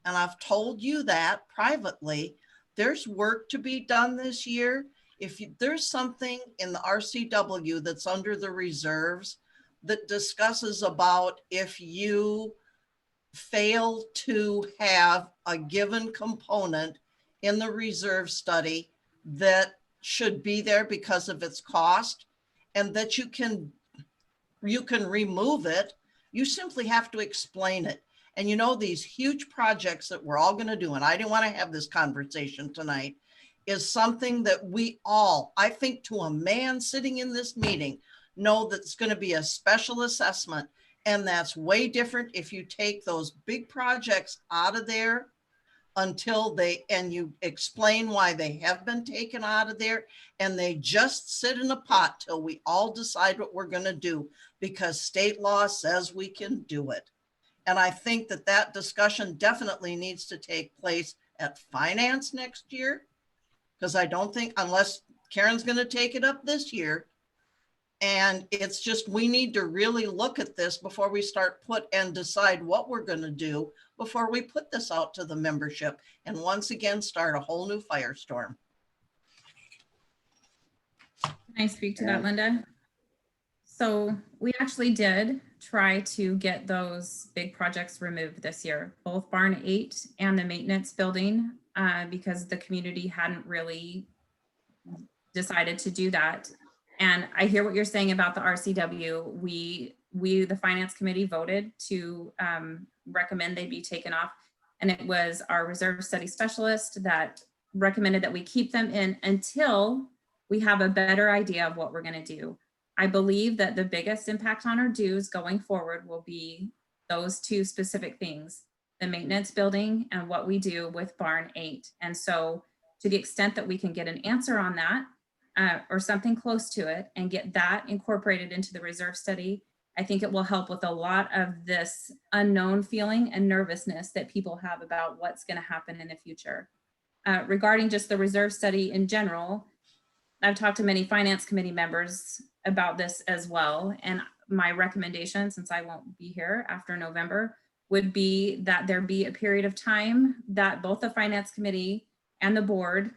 and I've told you that privately, there's work to be done this year. If there's something in the RCW that's under the reserves that discusses about if you fail to have a given component in the reserve study that should be there because of its cost, and that you can remove it, you simply have to explain it. And these huge projects that we're all going to do, and I didn't want to have this conversation tonight, is something that we all, I think to a man sitting in this meeting, know that it's going to be a special assessment. And that's way different if you take those big projects out of there and you explain why they have been taken out of there, and they just sit in a pot till we all decide what we're going to do because state law says we can do it. And I think that discussion definitely needs to take place at finance next year, because I don't think, unless Karen's going to take it up this year, and it's just, we need to really look at this before we start and decide what we're going to do before we put this out to the membership and once again start a whole new firestorm. Can I speak to that, Linda? So we actually did try to get those big projects removed this year, both Barn 8 and the maintenance building, because the community hadn't really decided to do that. And I hear what you're saying about the RCW. We, the finance committee, voted to recommend they be taken off. And it was our reserve study specialist that recommended that we keep them in until we have a better idea of what we're going to do. I believe that the biggest impact on our dues going forward will be those two specific things, the maintenance building and what we do with Barn 8. And so to the extent that we can get an answer on that, or something close to it, and get that incorporated into the reserve study, I think it will help with a lot of this unknown feeling and nervousness that people have about what's going to happen in the future. Regarding just the reserve study in general, I've talked to many finance committee members about this as well. And my recommendation, since I won't be here after November, would be that there be a period of time that both the finance committee and the board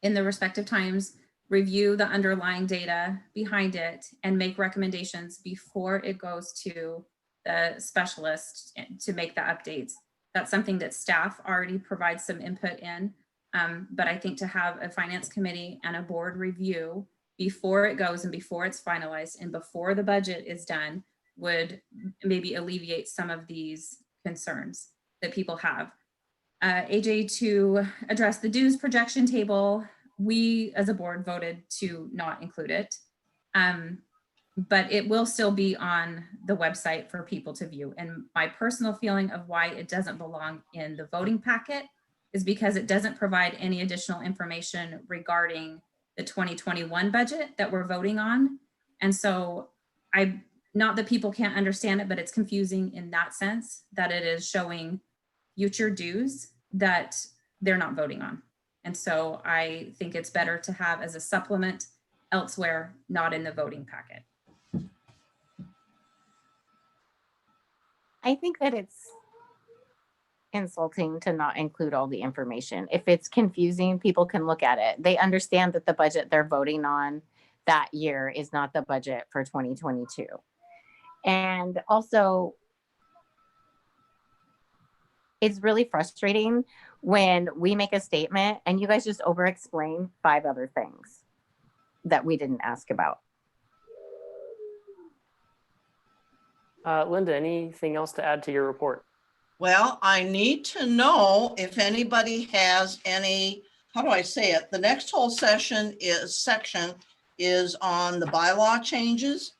in the respective times review the underlying data behind it and make recommendations before it goes to the specialist to make the updates. That's something that staff already provides some input in. But I think to have a finance committee and a board review before it goes and before it's finalized and before the budget is done would maybe alleviate some of these concerns that people have. AJ, to address the dues projection table, we as a board voted to not include it, but it will still be on the website for people to view. And my personal feeling of why it doesn't belong in the voting packet is because it doesn't provide any additional information regarding the 2021 budget that we're voting on. And so not that people can't understand it, but it's confusing in that sense that it is showing future dues that they're not voting on. And so I think it's better to have as a supplement elsewhere, not in the voting packet. I think that it's insulting to not include all the information. If it's confusing, people can look at it. They understand that the budget they're voting on that year is not the budget for 2022. And also, it's really frustrating when we make a statement and you guys just over explain 5 other things that we didn't ask about. Linda, anything else to add to your report? Well, I need to know if anybody has any, how do I say it? The next whole section is on the bylaw changes.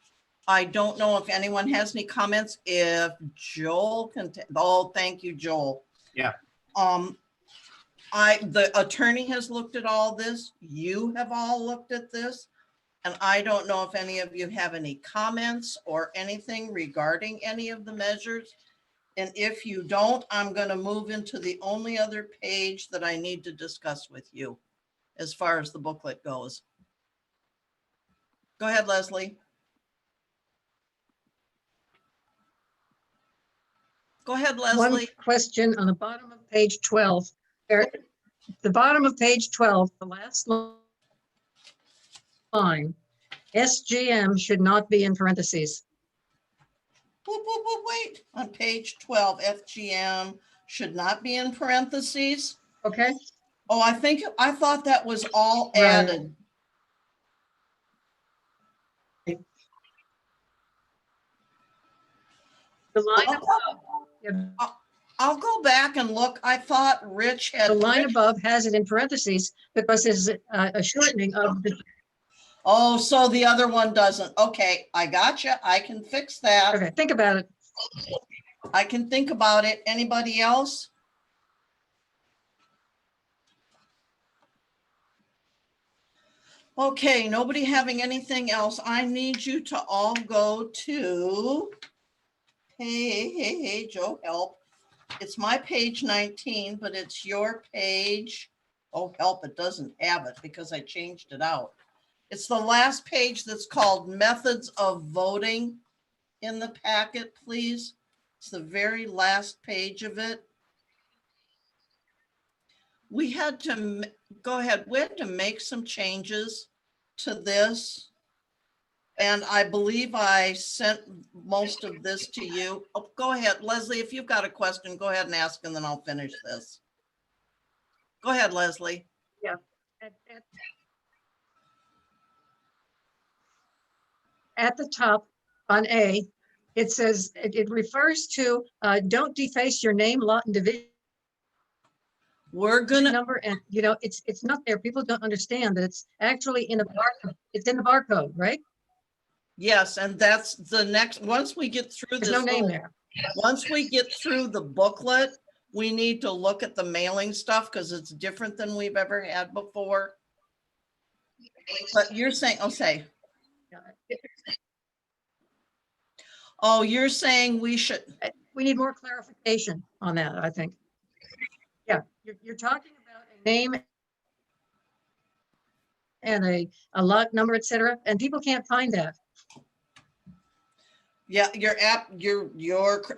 I don't know if anyone has any comments. If Joel can, oh, thank you, Joel. Yeah. The attorney has looked at all this. You have all looked at this. And I don't know if any of you have any comments or anything regarding any of the measures. And if you don't, I'm going to move into the only other page that I need to discuss with you as far as the booklet goes. Go ahead, Leslie. Go ahead, One Leslie. question on the bottom of page 12. The bottom of page 12, the last line, SGM should not be in parentheses. Wait. On page 12, FGM should not be in parentheses. Okay, Oh, I thought that was all Right. added. the line above, yeah, I'll go back and look. I thought Rich had. the line above has it in parentheses because it's a shortening of the, Oh, so the other one doesn't. Okay, I gotcha. I can fix that. okay, think about it. I can think about it. Anybody else? Okay, nobody having anything else. I need you to all go to, hey, Joe, help. It's my page 19, but it's your page. Oh, help, it doesn't have it because I changed it out. It's the last page that's called Methods of Voting in the packet, please. It's the very last page of it. We had to, go ahead, we had to make some changes to this. And I believe I sent most of this to you. Oh, go ahead, Leslie, if you've got a question, go ahead and ask and then I'll finish this. Go ahead, Leslie. At the top on A, it says, it refers to, don't deface your name, lot and division We're gonna, number. And, you know, it's not there. People don't understand that it's actually in the barcode. It's in the barcode, right? yes, and that's the next, once we get through There's this. no name little- there. Once we get through the booklet, we need to look at the mailing stuff because it's different than we've ever had before. But you're saying, oh, you're saying we should, We need more clarification on that, I think. Yeah, you're talking about a name and a lot number, et cetera, and people can't find that. yeah,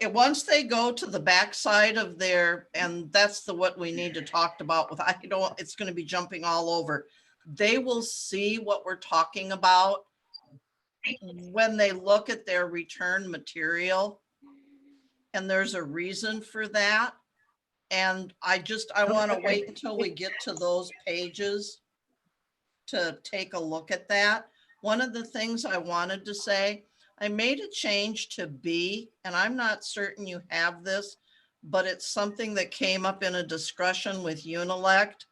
once they go to the backside of their, and that's what we need to talk about with, it's gonna be jumping all over. They will see what we're talking about when they look at their return material. And there's a reason for that. And I want to Okay. wait until we get to those pages to take a look at that. One of the things I wanted to say, I made a change to B, and I'm not certain you have this, but it's something that came up in a discussion with Unilect.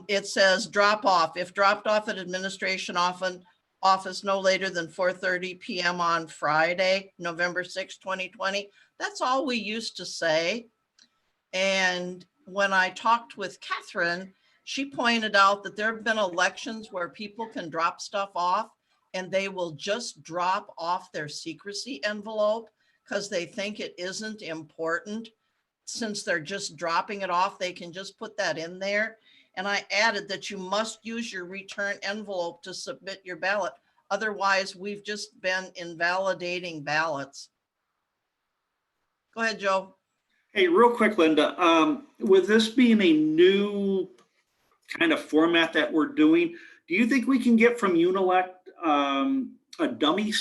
It says drop off. If dropped off at administration office no later than 4:30 p.m. on Friday, November 6, 2020. That's all we used to say. And when I talked with Catherine, she pointed out that there have been elections where people can drop stuff off and they will just drop off their secrecy envelope because they think it isn't important. Since they're just dropping it off, they can just put that in there. And I added that you must use your return envelope to submit your ballot. Otherwise, we've just been invalidating ballots. Go ahead, Joe. Hey, real quick, Linda, with this being a new kind of format that we're doing, do you think we can get from Unilect a dummy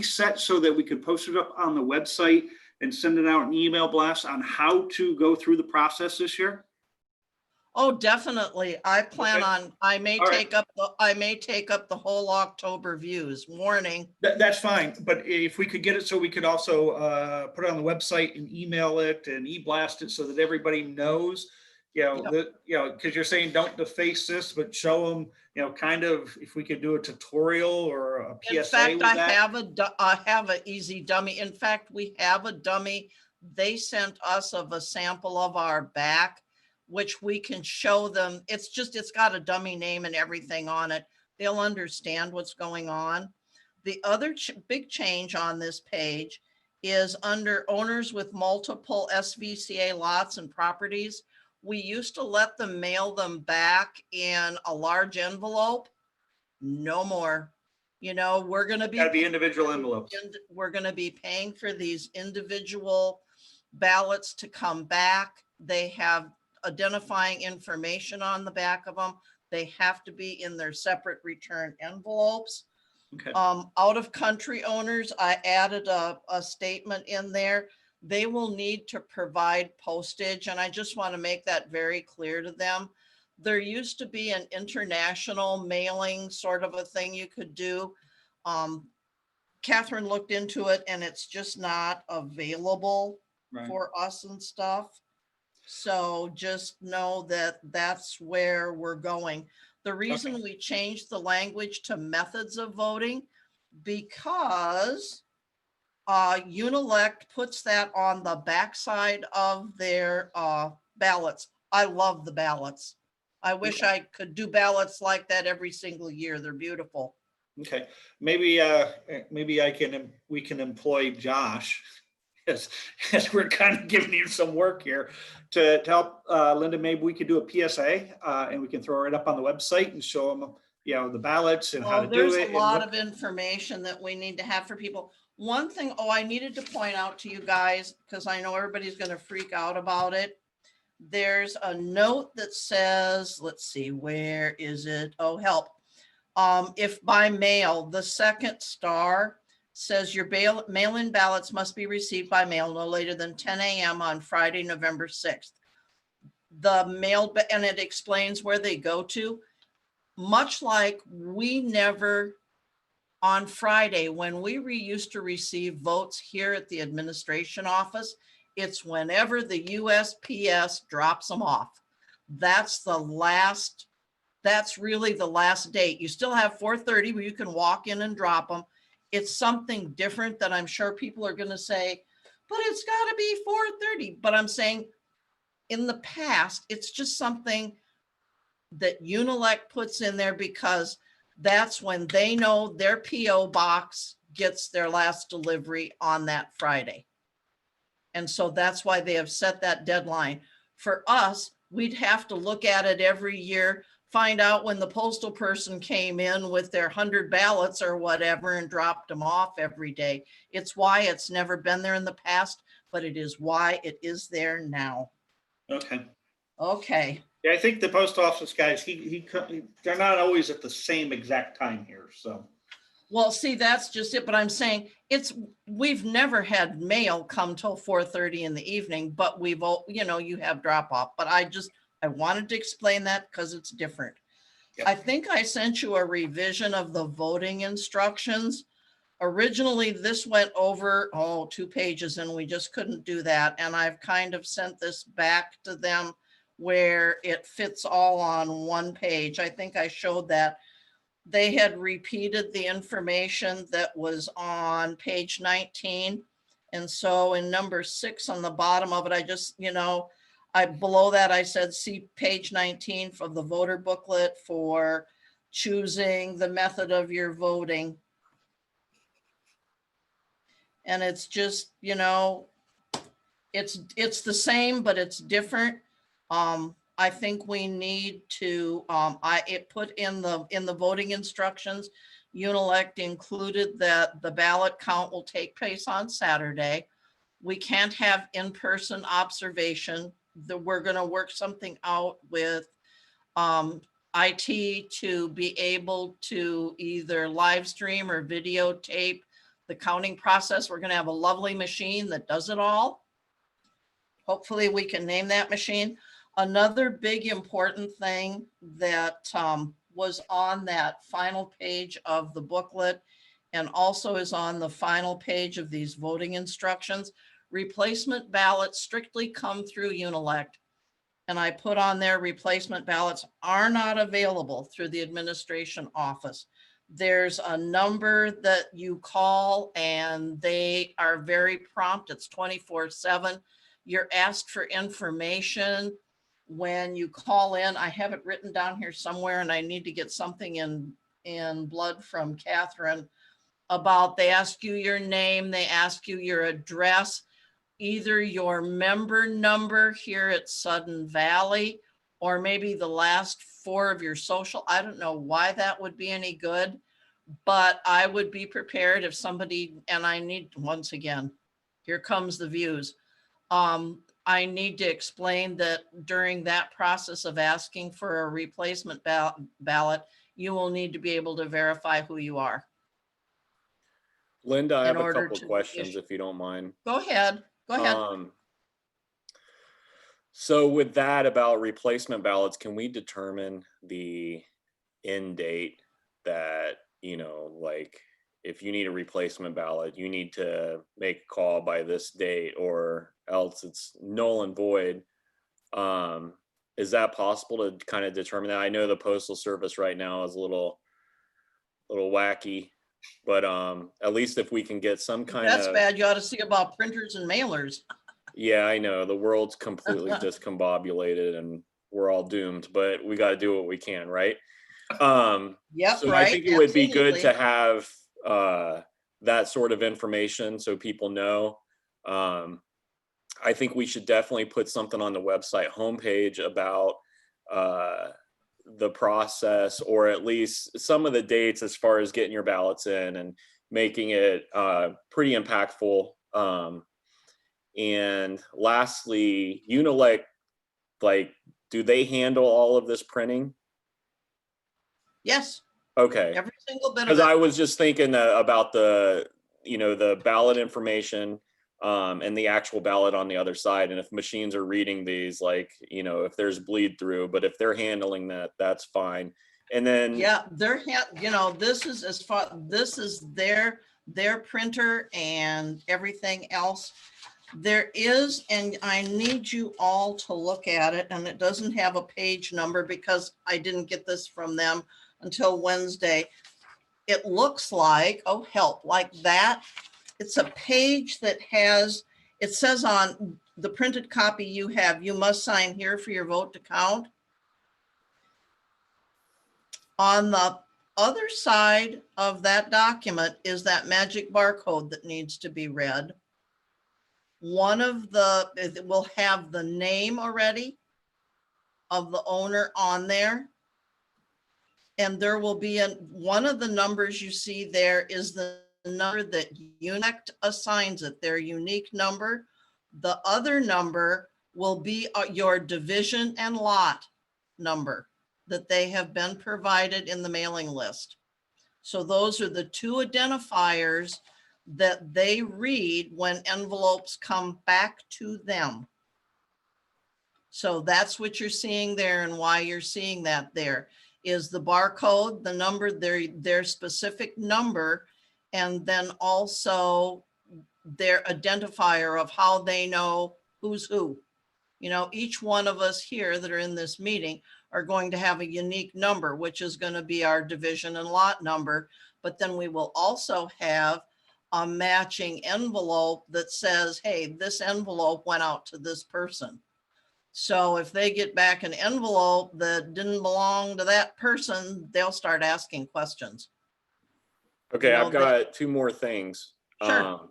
set so that we could post it up on the website and send it out an email blast on how to go through the process this year? Oh, definitely. I plan Okay. on, I may All right. take up the whole October views. Warning. That's fine, but if we could get it so we could also put it on the website and email it and e-blast it so that everybody knows, Yep. because you're saying don't deface this, but show them, kind of if we could do a tutorial or a In PSA fact, with I that. have an easy dummy. In fact, we have a dummy. They sent us of a sample of our back, which we can show them. It's got a dummy name and everything on it. They'll understand what's going on. The other big change on this page is under owners with multiple SVCA lots and properties. We used to let them mail them back in a large envelope. No more. We're going to be. Gotta be individual envelopes. We're going to be paying for these individual ballots to come back. They have identifying information on the back of them. They have to be in their separate return envelopes. Okay. Out of country owners, I added a statement in there. They will need to provide postage, and I just want to make that very clear to them. There used to be an international mailing sort of a thing you could do. Catherine looked into it and it's just not available Right. for us and stuff. So just know that that's where we're going. The reason we changed the language to methods of voting, because Unilect puts that on the backside of their ballots. I love the ballots. I wish I could do ballots like that every single year. They're beautiful. Okay, maybe we can employ Josh as we're kind of giving you some work here to help Linda. Maybe we could do a PSA and we can throw it up on the website and show them, the ballots and how to do There's it. a lot of information that we need to have for people. One thing, I needed to point out to you guys, because I know everybody's going to freak out about it. There's a note that says, let's see, where is it? Oh, help. If by mail, the second star says your mail-in ballots must be received by mail no later than 10 a.m. on Friday, November 6th. The mail, and it explains where they go to. Much like we never, on Friday, when we used to receive votes here at the administration office, it's whenever the USPS drops them off. That's really the last date. You still have 4:30 where you can walk in and drop them. It's something different that I'm sure people are going to say, but it's got to be 4:30. But I'm saying in the past, it's just something that Unilect puts in there because that's when they know their PO box gets their last delivery on that Friday. And so that's why they have set that deadline. For us, we'd have to look at it every year, find out when the postal person came in with their 100 ballots or whatever and dropped them off every day. It's why it's never been there in the past, but it is why it is there now. Okay. Okay. Yeah, I think the post office guys, they're not always at the same exact time here, so. Well, see, that's just it. But I'm saying we've never had mail come till 4:30 in the evening, but you have drop off. But I wanted to explain that because it's different. Yep. I think I sent you a revision of the voting instructions. Originally, this went over, 2 pages and we just couldn't do that. And I've kind of sent this back to them where it fits all on one page. I think I showed that. They had repeated the information that was on page 19. And so in number 6 on the bottom of it, I just, below that, I said, see page 19 of the voter booklet for choosing the method of your voting. And it's just, it's the same, but it's different. I think we need to, it put in the voting instructions, Unilect included that the ballot count will take place on Saturday. We can't have in-person observation. We're gonna work something out with IT to be able to either live stream or videotape the counting process. We're gonna have a lovely machine that does it all. Hopefully we can name that machine. Another big important thing that was on that final page of the booklet and also is on the final page of these voting instructions, replacement ballots strictly come through Unilect. And I put on there, replacement ballots are not available through the administration office. There's a number that you call and they are very prompt. It's 24/7. You're asked for information when you call in. I have it written down here somewhere and I need to get something in blood from Catherine about, they ask you your name, they ask you your address, either your member number here at Sudden Valley, or maybe the last 4 of your social. I don't know why that would be any good, but I would be prepared if somebody, and I need, once again, here comes the views. I need to explain that during that process of asking for a replacement ballot, you will need to be able to verify who you are. Linda, I In have a order couple to questions issue- if you don't mind. Go ahead, go ahead. So with that about replacement ballots, can we determine the end date that, you know, like if you need a replacement ballot, you need to make a call by this date or else it's null and void? Is that possible to kind of determine that? I know the Postal Service right now is a little wacky, but at least if we can get some kind That's of, bad. You ought to see about printers and mailers. yeah, I know the world's completely discombobulated and we're all doomed, but we got to do what we can, right? Yep, So right. I think it would be good to absolutely. have that sort of information so people know. I think we should definitely put something on the website homepage about the process, or at least some of the dates as far as getting your ballots in and making it pretty impactful. And lastly, Unilect, like, do they handle all of this printing? Yes, Okay. every single bit of Because it. I was just thinking about the, you know, the ballot information and the actual ballot on the other side. And if machines are reading these, like, you know, if there's bleed through, but if they're handling that, that's fine. And then, Yeah, you know, this is as far, this is their printer and everything else. There is, and I need you all to look at it, and it doesn't have a page number because I didn't get this from them until Wednesday. It looks like, oh help, like that. It's a page that has, it says on the printed copy you have, you must sign here for your vote to count. On the other side of that document is that magic barcode that needs to be read. One of the, it will have the name already of the owner on there. And there will be one of the numbers you see there is the number that Unilect assigns it, their unique number. The other number will be your division and lot number that they have been provided in the mailing list. So those are the 2 identifiers that they read when envelopes come back to them. So that's what you're seeing there, and why you're seeing that there is the barcode, the number, their specific number, and then also their identifier of how they know who's who. You know, each one of us here that are in this meeting are going to have a unique number, which is going to be our division and lot number. But then we will also have a matching envelope that says, hey, this envelope went out to this person. So if they get back an envelope that didn't belong to that person, they'll start asking questions. okay, You know, I've got 2 more things. Sure.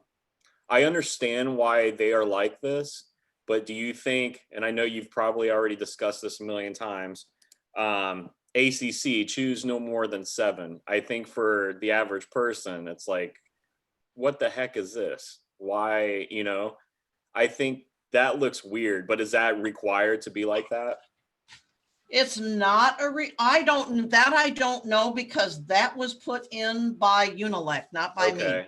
I understand why they are like this, but do you think, and I know you've probably already discussed this a million times, ACC, choose no more than 7. I think for the average person, it's like, what the heck is this? Why, you know? I think that looks weird, but is that required to be like that? It's not I don't know, because that was put in by Unilec, not by me. Okay.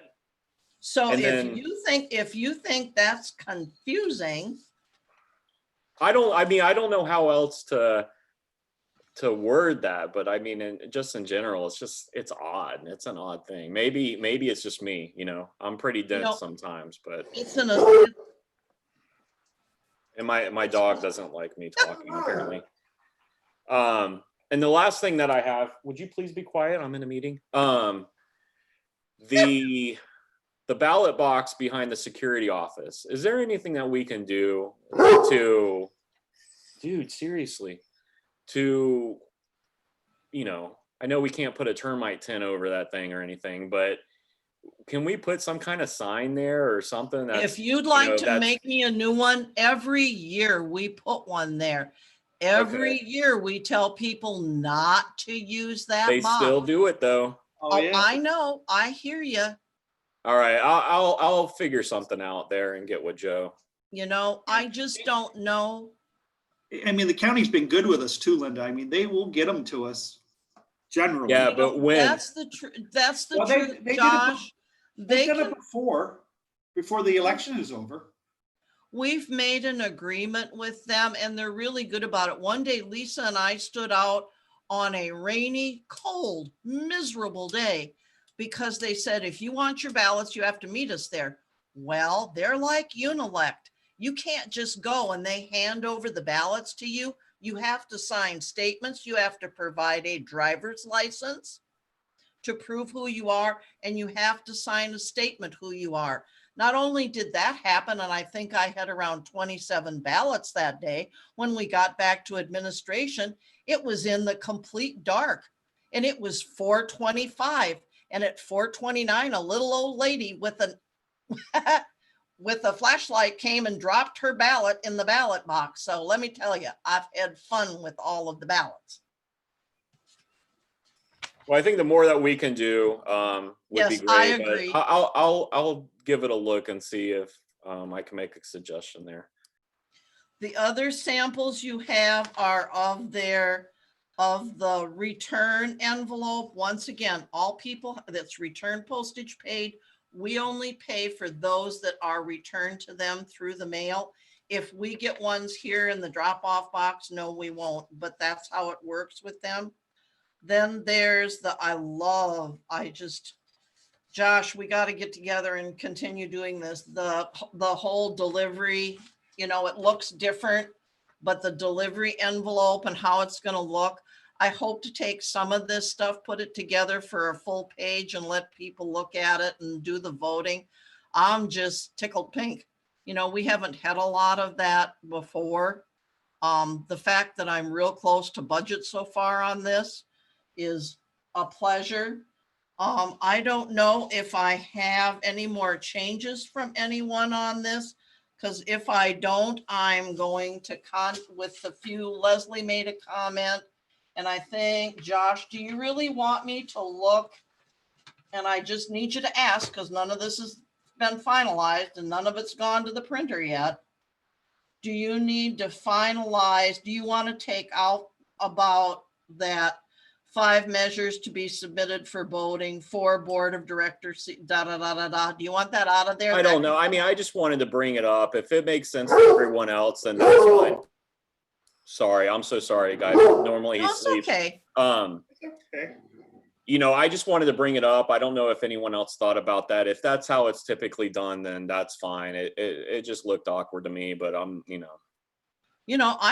So And if then- you think that's confusing, I don't know how else to word that, but I mean, just in general, it's odd. It's an odd thing. Maybe it's just me, I'm pretty dense know, sometimes, but, it's and my dog doesn't like me talking apparently. And the last thing that I have, would you please be quiet? I'm in a meeting. The ballot box behind the security office. Is there anything that we can do to, dude, seriously, to, I know we can't put a termite tent over that thing or anything, but can we put some kind of sign there or something? if you'd like to that's- make me a new one, every year we put one there. Every year we tell people not to use that They box. still do it though. Oh, I know. I hear you. All right, I'll figure something out there and get with Joe. I just don't know. I mean, the county's been good with us too, Linda. I mean, they will get them to us generally. Yeah, but when? That's the Well, truth, they did it Josh. They did can- it before the election is over. We've made an agreement with them and they're really good about it. One day, Lisa and I stood out on a rainy, cold, miserable day because they said, if you want your ballots, you have to meet us there. Well, they're like Unilect. You can't just go and they hand over the ballots to you. You have to sign statements. You have to provide a driver's license to prove who you are, and you have to sign a statement who you are. Not only did that happen, and I think I had around 27 ballots that day, when we got back to administration, it was in the complete dark and it was 4:25. And at 4:29, a little old lady with with a flashlight came and dropped her ballot in the ballot box. So let me tell you, I've had fun with all of the ballots. Well, I think the more that we can do would be Yes, great. I but agree. I'll give it a look and see if I can make a suggestion there. The other samples you have are of the return envelope. Once again, all people that's return postage paid, we only pay for those that are returned to them through the mail. If we get ones here in the drop-off box, no, we won't, but that's how it works with them. Then there's Josh, we got to get together and continue doing this. The whole delivery, it looks different, but the delivery envelope and how it's going to look. I hope to take some of this stuff, put it together for a full page and let people look at it and do the voting. I'm just tickled pink. We haven't had a lot of that before. The fact that I'm real close to budget so far on this is a pleasure. I don't know if I have any more changes from anyone on this, because if I don't, I'm going to with the few, Leslie made a comment. And I think, Josh, do you really want me to look? And I just need you to ask, because none of this has been finalized and none of it's gone to the printer yet. Do you need to finalize? Do you want to take out about that 5 measures to be submitted for voting, 4 board of directors, da, da, da, da, da? Do you want that out of there? I don't know. I mean, I just wanted to bring it up. If it makes sense to everyone else, then that's fine. Sorry, I'm so sorry, guys. Normally No, he it's sleeps. okay. Okay. I just wanted to bring it up. I don't know if anyone else thought about that. If that's how it's typically done, then that's fine. It just looked awkward to me, but I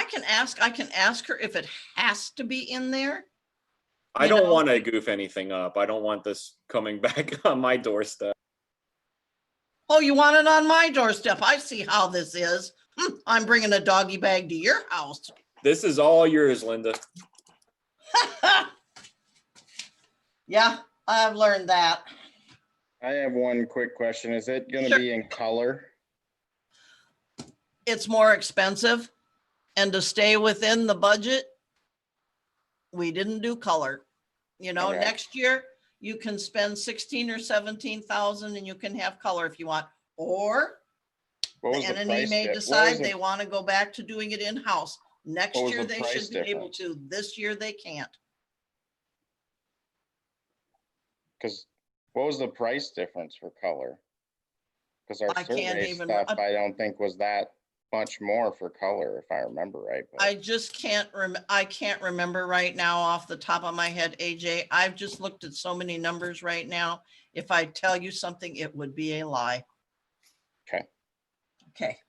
can ask her if it has to be in there. I don't want to goof anything up. I don't want this coming back on my doorstep. Oh, you want it on my doorstep? I see how this is. I'm bringing a doggy bag to your house. This is all yours, Linda. Yeah, I've learned that. I have one quick question. Is it going to Sure. be in color? It's more expensive, and to stay within the budget, we didn't do color. Okay. Next year you can spend 16 or 17,000 and you can have color if you want, or What The was the entity price? may di- what was decide the- they want to go back to doing it in-house. Next What was year, the they price should be able difference? to. This year, they can't. Because what was the price difference for color? Because our I can't survey even- stuff, I don't think was that much more for color, if I remember right. but- I just I can't remember right now off the top of my head, AJ. I've just looked at so many numbers right now. If I tell you something, it would be a lie. Okay. Okay.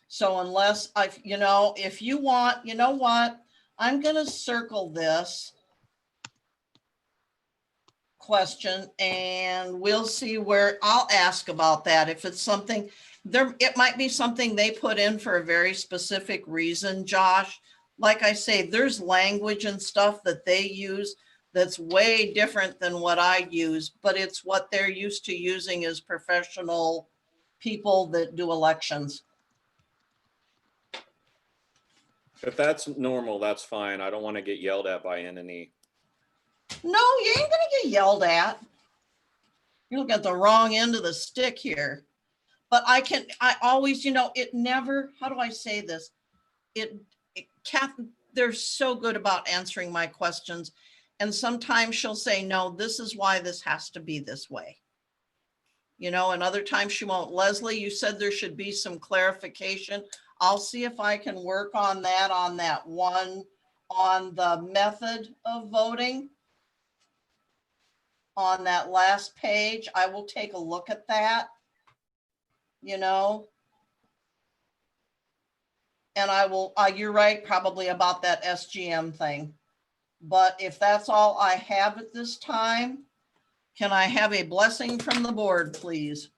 So unless if you want, you know what? I'm gonna circle this question and we'll see where I'll ask about that. If it's something there, it might be something they put in for a very specific reason, Josh. Like I say, there's language and stuff that they use that's way different than what I use, but it's what they're used to using as professional people that do elections. If that's normal, that's fine. I don't want to get yelled at by N&E. No, you ain't gonna get yelled at. You'll get the wrong end of the stick here. But I always, it never, how do I say this? Kath, they're so good about answering my questions. And sometimes she'll say, no, this is why this has to be this way. And other times she won't. Leslie, you said there should be some clarification. I'll see if I can work on that one, on the method of voting. On that last page, I will take a look at that. And I will, you're right, probably about that SGM thing. But if that's all I have at this time, can I have a blessing from the board, please?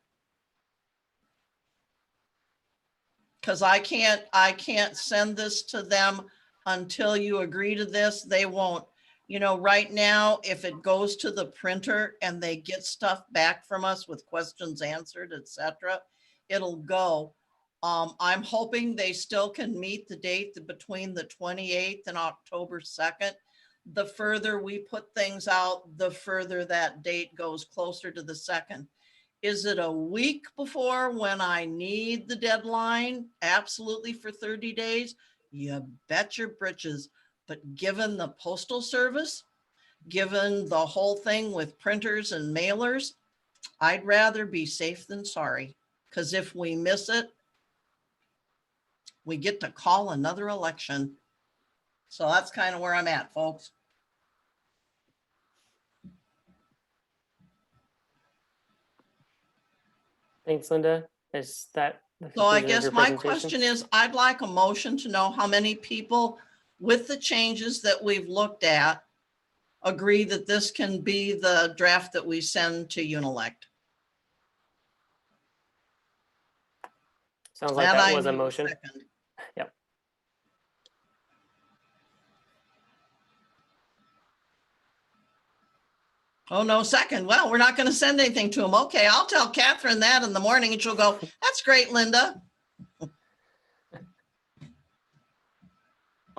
Because I can't send this to them until you agree to this. They won't. Right now, if it goes to the printer and they get stuff back from us with questions answered, etc., it'll go. I'm hoping they still can meet the date between the 28th and October 2nd. The further we put things out, the further that date goes closer to the 2nd. Is it a week before when I need the deadline? Absolutely, for 30 days. You bet your britches. But given the Postal Service, given the whole thing with printers and mailers, I'd rather be safe than sorry. Because if we miss it, we get to call another election. So that's kind of where I'm at, folks. Thanks, Linda. Is that the So I conclusion of guess your my presentation? question is, I'd like a motion to know how many people with the changes that we've looked at agree that this can be the draft that we send to Unilect. Sounds like And that I was a need motion. second. Yep. Oh, no second. Well, we're not going to send anything to them. Okay, I'll tell Catherine that in the morning and she'll go, that's great, Linda.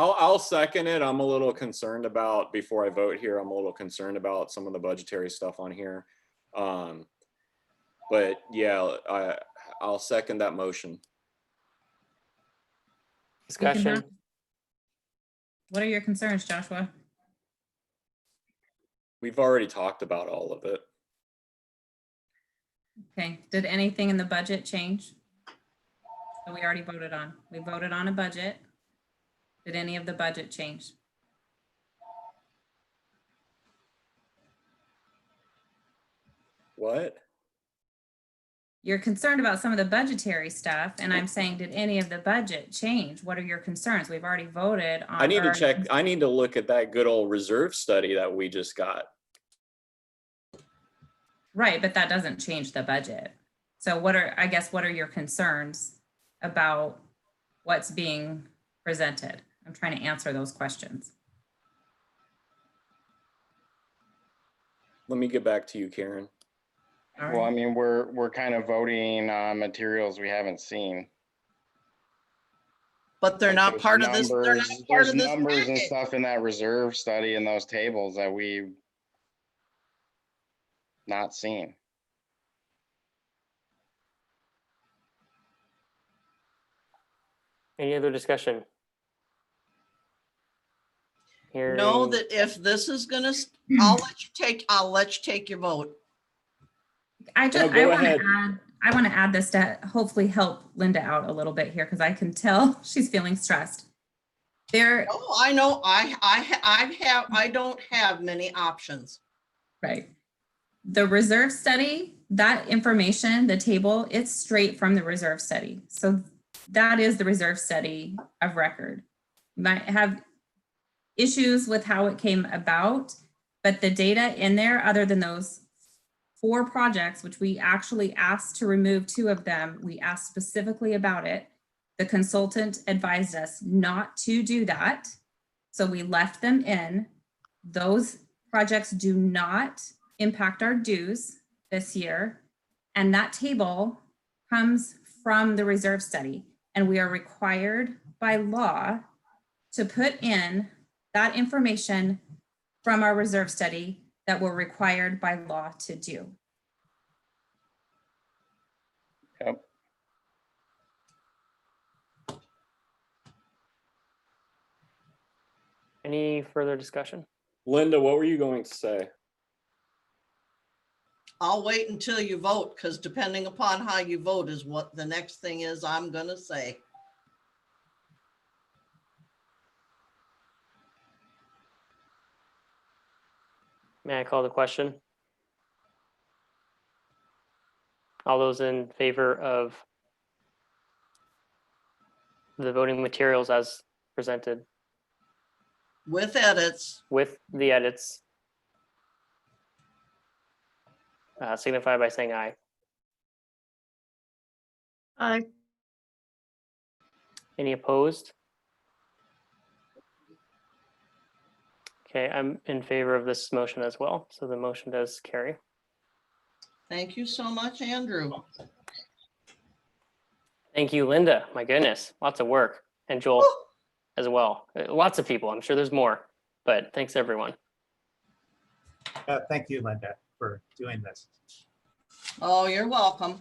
I'll second it. I'm a little concerned about, before I vote here, I'm a little concerned about some of the budgetary stuff on here. But yeah, I'll second that motion. Discussion. What are your concerns, Joshua? We've already talked about all of it. Okay, did anything in the budget change? So we already voted on. We voted on a budget. Did any of the budget change? What? You're concerned about some of the budgetary stuff, and I'm saying, did any of the budget change? What are your concerns? We've already voted on. I need to or- check. I need to look at that good old reserve study that we just got. Right, but that doesn't change the budget. So what are your concerns about what's being presented? I'm trying to answer those questions. Let me get back to you, Karen. All Well, I right. mean, we're kind of voting on materials we haven't seen. But they're Like, not there's part of this. They're not numbers- part There's of this numbers and package. stuff in that reserve study in those tables that we've not seen. Any other discussion? Know Hearing- that if this is gonna, I'll let you take your vote. I just, go I want to ahead. add, I want to add this to hopefully help Linda out a little bit here because I can tell she's feeling stressed. There, Oh, I know, I don't have many options. right. The reserve study, that information, the table, it's straight from the reserve study. So that is the reserve study of record. You might have issues with how it came about, but the data in there, other than those 4 projects, which we actually asked to remove 2 of them, we asked specifically about it. The consultant advised us not to do that. So we left them in. Those projects do not impact our dues this year. And that table comes from the reserve study. And we are required by law to put in that information from our reserve study that we're required by law to do. Yep. Any further discussion? Linda, what were you going to say? I'll wait until you vote, because depending upon how you vote is what the next thing is I'm gonna say. May I call the question? All those in favor of the voting materials as presented With edits, with the edits, signify by saying aye. Aye. Any opposed? Okay, I'm in favor of this motion as well, so the motion does carry. thank you so much, Andrew. Thank you, Linda. My goodness, lots of work. And Joel as well. Lots of people. I'm sure there's more, but thanks everyone. Thank you, Linda, for doing this. Oh, you're welcome.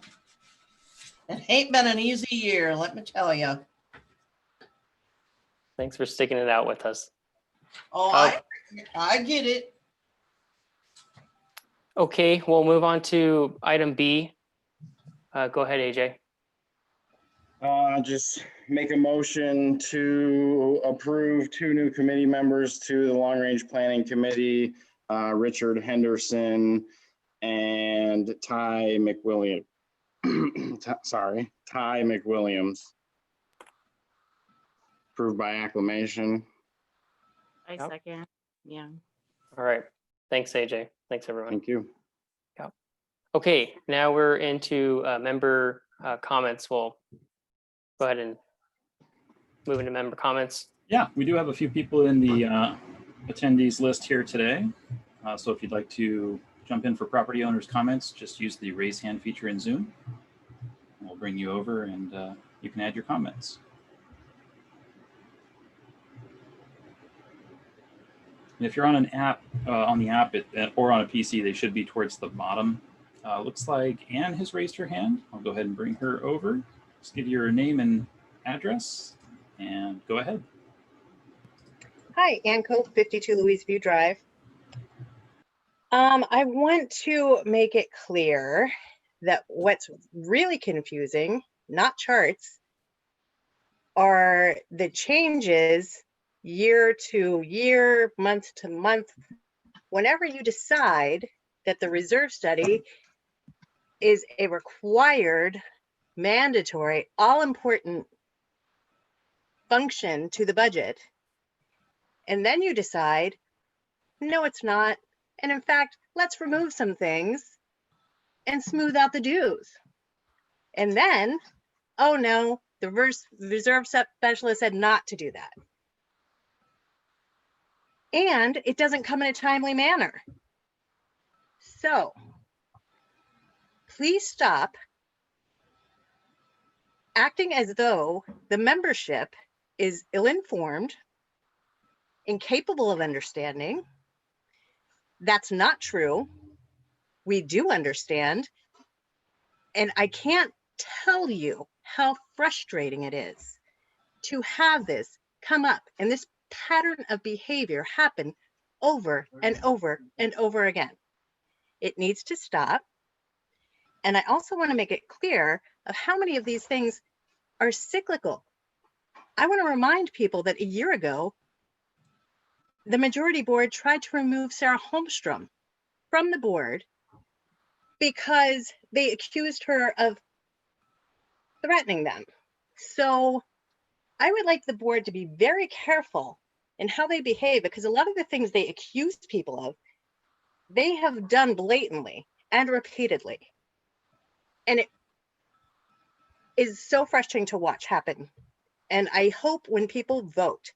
It ain't been an easy year, let me tell you. Thanks for sticking it out with us. Oh, I get it. Okay, we'll move on to item B. Go ahead, AJ. Just make a motion to approve 2 new committee members to the Long Range Planning Committee, Richard Henderson and Ty McWilliams. Ty McWilliams. Approved by acclamation. I Yep. second. Yeah. All right. Thanks, AJ. Thanks, everyone. Thank you. Okay, now we're into member comments. We'll go ahead and move into member comments. Yeah, we do have a few people in the attendees list here today. So if you'd like to jump in for property owners' comments, just use the raise hand feature in Zoom. We'll bring you over and you can add your comments. And if you're on an app, on the app or on a PC, they should be towards the bottom. Looks like Anne has raised her hand. I'll go ahead and bring her over. Just give your name and address and go ahead. Hi, Ann Cope, 52 Louise View Drive. I want to make it clear that what's really confusing, not charts, are the changes year to year, month to month. Whenever you decide that the reserve study is a required, mandatory, all-important function to the budget, and then you decide, no, it's not. And in fact, let's remove some things and smooth out the dues. And then, oh no, the reserve specialist said not to do that. And it doesn't come in a timely manner. So please stop acting as though the membership is ill-informed, incapable of understanding. That's not true. We do understand. And I can't tell you how frustrating it is to have this come up and this pattern of behavior happen over and over and over again. It needs to stop. And I also want to make it clear of how many of these things are cyclical. I want to remind people that a year ago, the majority board tried to remove Sarah Holmstrom from the board because they accused her of threatening them. So I would like the board to be very careful in how they behave, because a lot of the things they accuse people of, they have done blatantly and repeatedly. And it is so frustrating to watch happen. And I hope when people vote,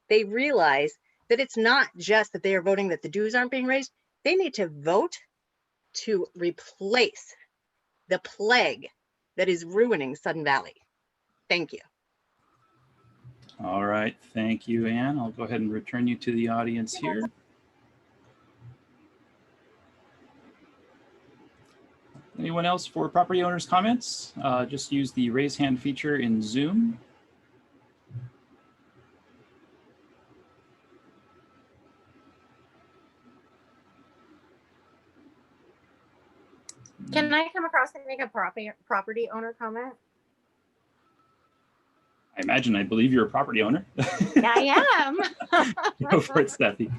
they realize that it's not just that they are voting that the dues aren't being raised. They need to vote to replace the plague that is ruining Sudden Valley. Thank you. All right, thank you, Ann. I'll go ahead and return you to the audience here. Anyone else for property owners' comments? Just use the raise hand feature in Zoom. Can I come across and make a property owner comment? I believe you're a property owner. Yeah, I am. Go for it, Steffi.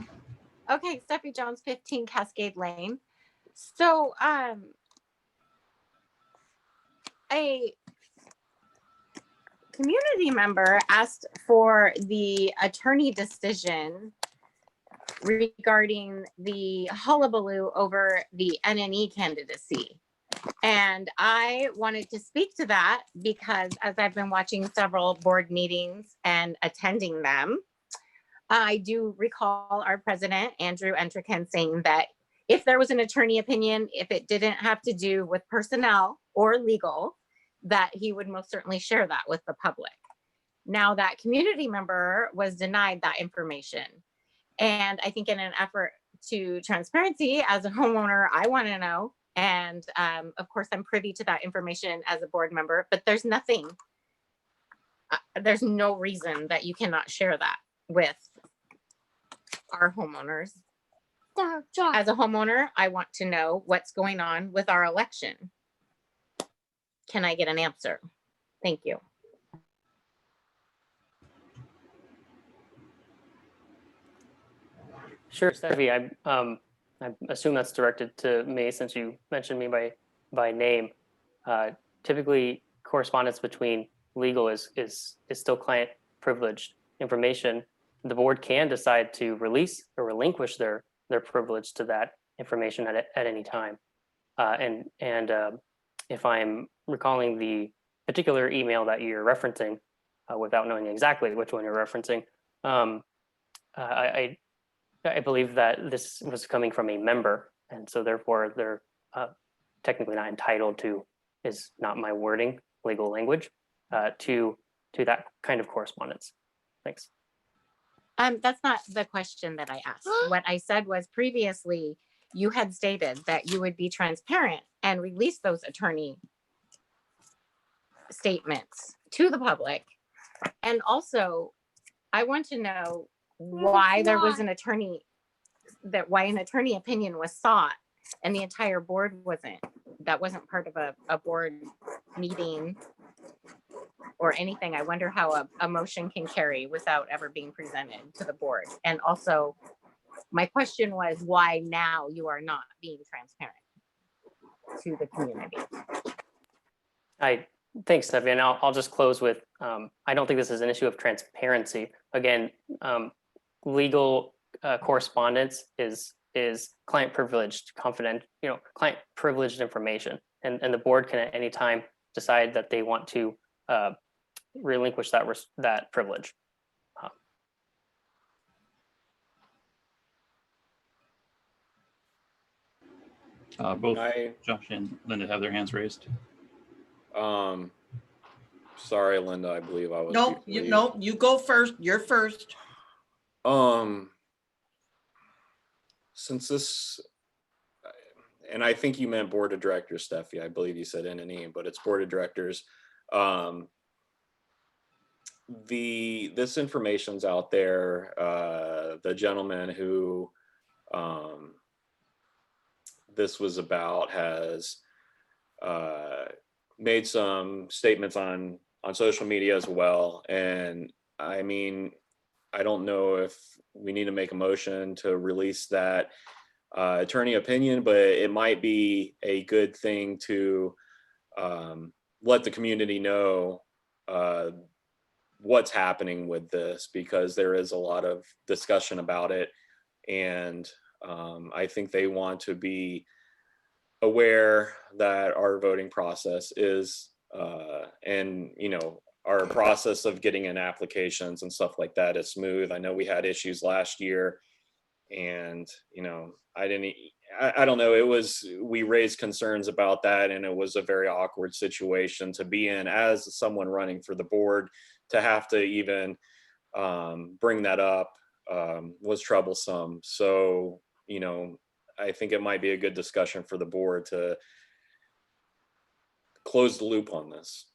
Okay, Steffi Jones, 15 Cascade Lane. So, a community member asked for the attorney decision regarding the hullabaloo over the NNE candidacy. And I wanted to speak to that because as I've been watching several board meetings and attending them, I do recall our president, Andrew Entrican, saying that if there was an attorney opinion, if it didn't have to do with personnel or legal, that he would most certainly share that with the public. Now that community member was denied that information. And I think in an effort to transparency as a homeowner, I want to know. And of course, I'm privy to that information as a board member, but there's nothing, there's no reason that you cannot share that with our homeowners. As a homeowner, I want to know what's going on with our election. Can I get an answer? Thank you. Sure, Steffi. I assume that's directed to me since you mentioned me by name. Typically, correspondence between legal is still client privileged information. The board can decide to release or relinquish their privilege to that information at any time. And if I'm recalling the particular email that you're referencing, without knowing exactly which one you're referencing, I believe that this was coming from a member, and so therefore they're technically not entitled to, is not my wording, legal language, to that kind of correspondence. Thanks. That's not the question that I asked. What I said was previously you had stated that you would be transparent and release those attorney statements to the public. And also, I want to know why there was an attorney, why an attorney opinion was sought and the entire board wasn't. That wasn't part of a board meeting or anything. I wonder how a motion can carry without ever being presented to the board. And also, my question was why now you are not being transparent to the community. Thanks, Steffi. And I'll just close with, I don't think this is an issue of transparency. Again, legal correspondence is client privileged, confident, client privileged information. And the board can at any time decide that they want to relinquish that privilege. Both Josh and Linda have their hands raised. Sorry, Linda, I believe I was. Nope, you go first. You're first. Since this, and I think you meant board of directors, Steffi. I believe you said NNE, but it's board of directors. this information's out there. The gentleman who this was about has made some statements on social media as well. And I mean, I don't know if we need to make a motion to release that attorney opinion, but it might be a good thing to let the community know what's happening with this, because there is a lot of discussion about it. And I think they want to be aware that our voting process is, and you know, our process of getting in applications and stuff like that is smooth. I know we had issues last year, and you know, I don't know, we raised concerns about that, and it was a very awkward situation to be in as someone running for the board. To have to even bring that up was troublesome. So, you know, I think it might be a good discussion for the board to close the loop on this.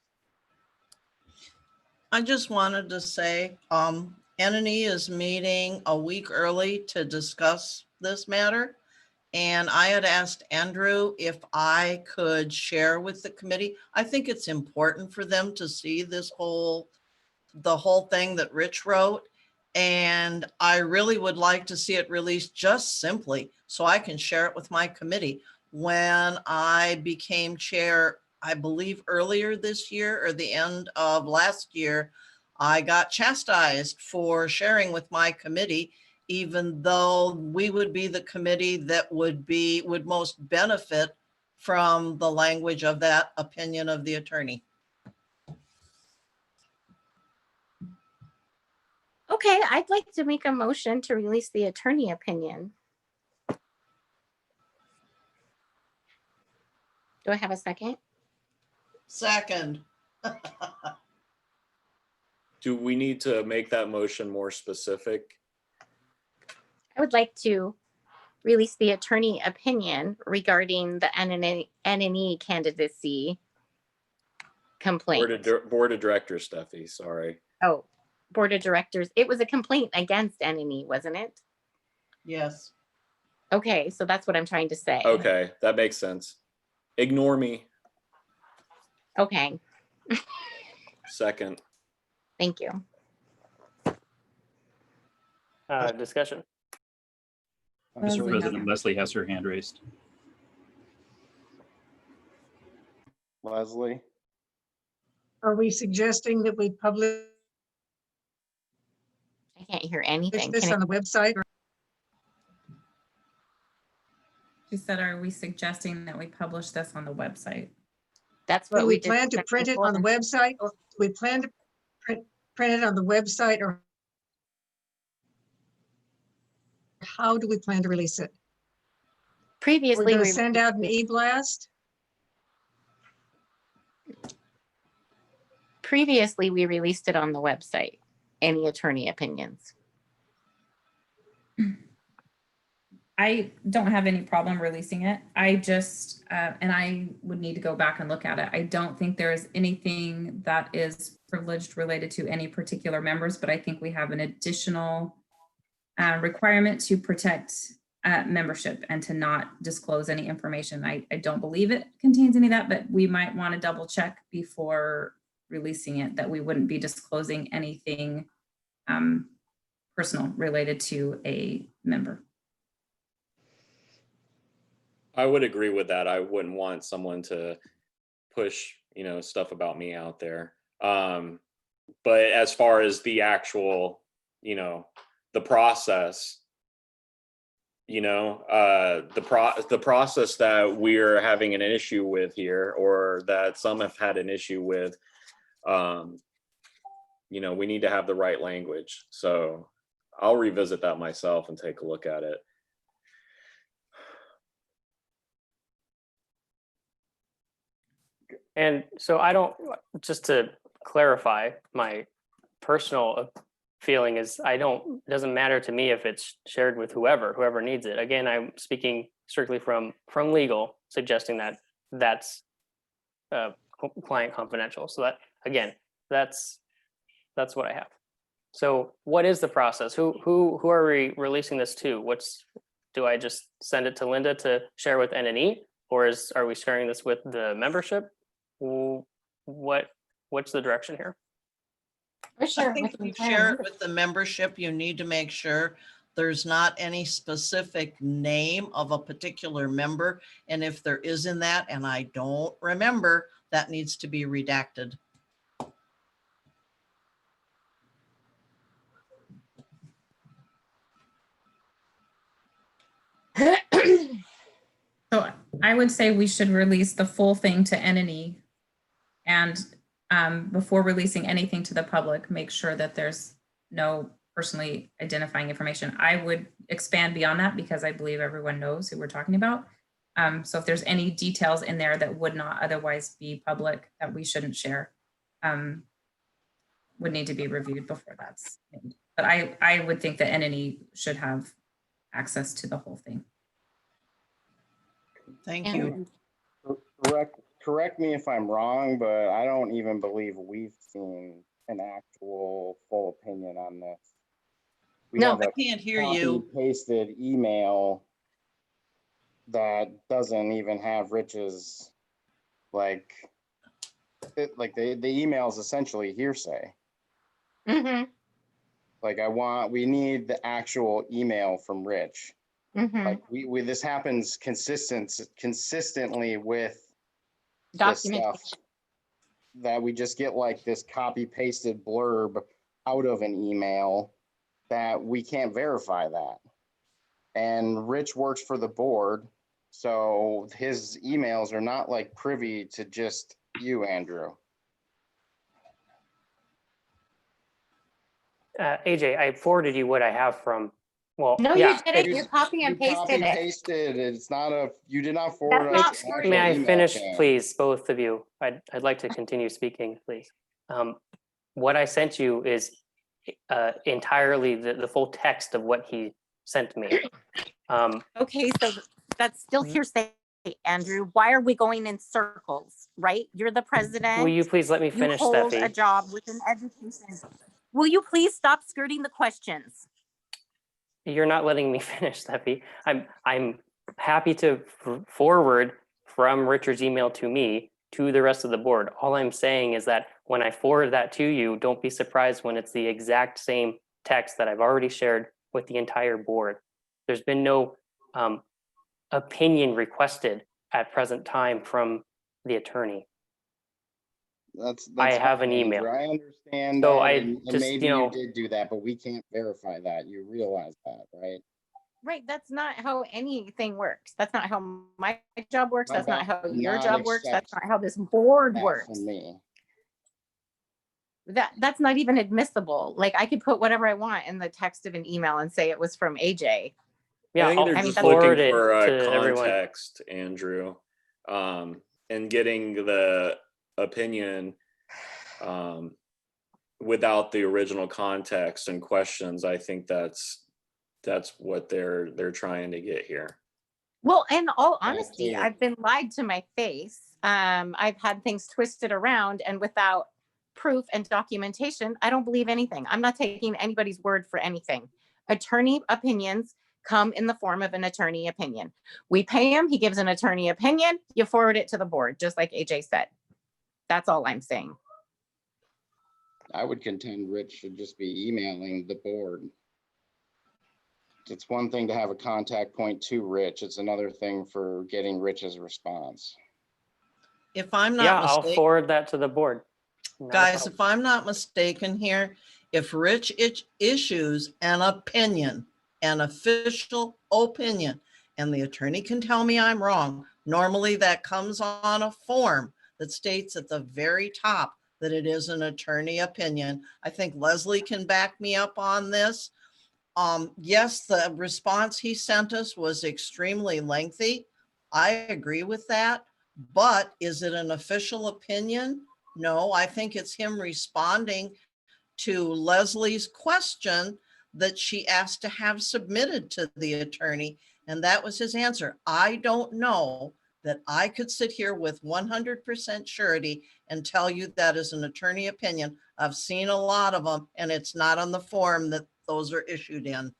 I just wanted to say, NNE is meeting a week early to discuss this matter. And I had asked Andrew if I could share with the committee. I think it's important for them to see the whole thing that Rich wrote. And I really would like to see it released just simply so I can share it with my committee. When I became chair, I believe earlier this year or the end of last year, I got chastised for sharing with my committee, even though we would be the committee that would most benefit from the language of that opinion of the attorney. Okay, I'd like to make a motion to release the attorney opinion. Do I have a second? Second. Do we need to make that motion more specific? I would like to release the attorney opinion regarding the NNE candidacy complaint. Board of Directors, Steffi, sorry. Oh, Board of Directors. It was a complaint against NNE, wasn't it? Yes. Okay, so that's what I'm trying to say. Okay, that makes sense. Ignore me. Okay, Second. thank you. Discussion. Mr. Leslie. President, Leslie has her hand raised. Leslie? Are we suggesting that we publish I can't hear anything. this Can on the website? Or She said, are we suggesting that we publish this on the website? That's do what we we plan to discussed print it on the before. website? Or do we plan to print it on the website, or how do we plan to release it? We're Previously, going to we send out an e-blast? released it on the website. Any attorney opinions? I don't have any problem releasing it. I just, and I would need to go back and look at it. I don't think there is anything that is privileged related to any particular members, but I think we have an additional requirement to protect membership and to not disclose any information. I don't believe it contains any of that, but we might want to double check before releasing it that we wouldn't be disclosing anything personal related to a member. I would agree with that. I wouldn't want someone to push, you know, stuff about me out there. But as far as the actual, you know, the process, you know, the process that we're having an issue with here, or that some have had an issue with, you know, we need to have the right language. So I'll revisit that myself and take a look at it. And so just to clarify, my personal feeling is it doesn't matter to me if it's shared with whoever needs it. Again, I'm speaking strictly from legal, suggesting that that's client confidential. So that, again, that's That's what I have. So what is the process? Who are we releasing this to? Do I just send it to Linda to share with NNE, or are we sharing this with the membership? What's the direction here? For sure. I think if you share it with the membership, you need to make sure there's not any specific name of a particular member. And if there is in that, and I don't remember, that needs to be redacted. So I would say we should release the full thing to NNE. And before releasing anything to the public, make sure that there's no personally identifying information. I would expand beyond that because I believe everyone knows who we're talking about. So if there's any details in there that would not otherwise be public that we shouldn't share, would need to be reviewed before that's made. But I would think that NNE should have access to the whole thing. Thank you. Correct me if I'm wrong, but I don't even believe we've seen an actual full opinion on this. We No, have I a can't hear you. pasted email that doesn't even have Rich's, the email is essentially hearsay. Mm-hmm. We need the actual email from Rich. Mm-hmm. Like this happens consistently with this Documentation. stuff, that we just get like this copy pasted blurb out of an email that we can't verify that. And Rich works for the board, so his emails are not like privy to just you, Andrew. AJ, I forwarded you what I have from, well, No, yeah. you didn't. You copy and You pasted it. pasted. It's not you did not forward That's us. not an true. May I actual email finish, chain. please, both of you? I'd like to continue speaking, please. What I sent you is entirely the full text of what he sent me. Okay, so that's still hearsay, Andrew. Why are we going in circles, right? You're the president. Will you please let me You finish, hold a Steffi? job within education. Will you please stop skirting the questions? You're not letting me finish, Steffi. I'm happy to forward from Richard's email to me to the rest of the board. All I'm saying is that when I forward that to you, don't be surprised when it's the exact same text that I've already shared with the entire board. There's been no opinion requested at present time from the attorney. That's I have an fine, email. Andrew. I understand So that, I and just, maybe you know, you did do that, but we can't verify that. You realize that, right? Right, that's not how anything works. That's not how my job works. How That's not how about your not job works. That's accept not how this board that works. from me? That's not even admissible. Like I could put whatever I want in the text of an email and say it was from AJ. yeah, I think I'll they're I mean, just that's- looking forward it for to everyone. context, Andrew, and getting the opinion without the original context and questions. I think that's what they're trying to get here. Well, in all honesty, Absolutely. I've been lied to my face. I've had things twisted around, and without proof and documentation, I don't believe anything. I'm not taking anybody's word for anything. Attorney opinions come in the form of an attorney opinion. We pay him, he gives an attorney opinion, you forward it to the board, just like AJ said. That's all I'm saying. I would contend Rich should just be emailing the board. It's one thing to have a contact point to Rich. It's another thing for getting Rich's response. If I'm Yeah, not I'll mistaken, forward that to the board. Not a guys, problem. if I'm not mistaken here, if Rich issues an opinion, an official opinion, and the attorney can tell me I'm wrong, normally that comes on a form that states at the very top that it is an attorney opinion. I think Leslie can back me up on this. Yes, the response he sent us was extremely lengthy. I agree with that, but is it an official opinion? No, I think it's him responding to Leslie's question that she asked to have submitted to the attorney, and that was his answer. I don't know that I could sit here with 100% surety and tell you that is an attorney opinion. I've seen a lot of them, and it's not on the form that those are issued in.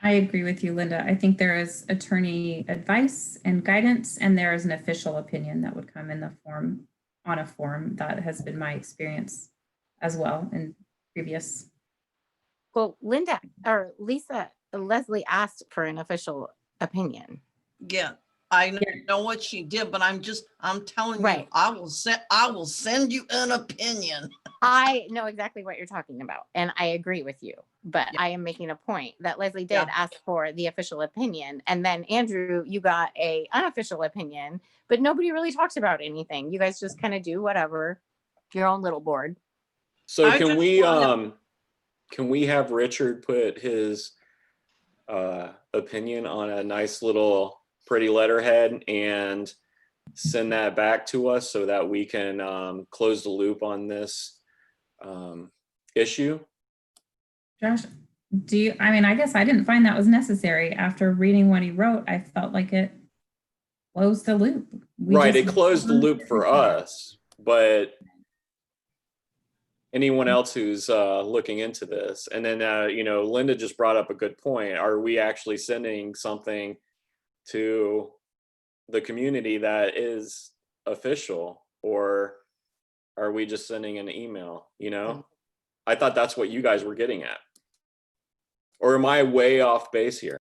I agree with you, Linda. I think there is attorney advice and guidance, and there is an official opinion that would come in the form, on a form. That has been my experience as well in previous. Well, Linda or Lisa, Leslie asked for an official opinion. Yeah, I know what she did, but I'm telling you, Right. I will send you an opinion. I know exactly what you're talking about, and I agree with you. But Yeah. I am making a point that Leslie did Yeah. ask for the official opinion, and then Andrew, you got a unofficial opinion, but nobody really talks about anything. You guys just kind of do whatever, your own little board. So I can just we wanna- have Richard put his opinion on a nice little pretty letterhead and send that back to us so that we can close the loop on this issue? Josh, I guess I didn't find that was necessary. After reading what he wrote, I felt like it closed the loop. Right, it closed the loop for us, but anyone else who's looking into this, and then Linda just brought up a good point. Are we actually sending something to the community that is official, or are we just sending an email? I thought that's what you guys were getting at, or am I way off base here?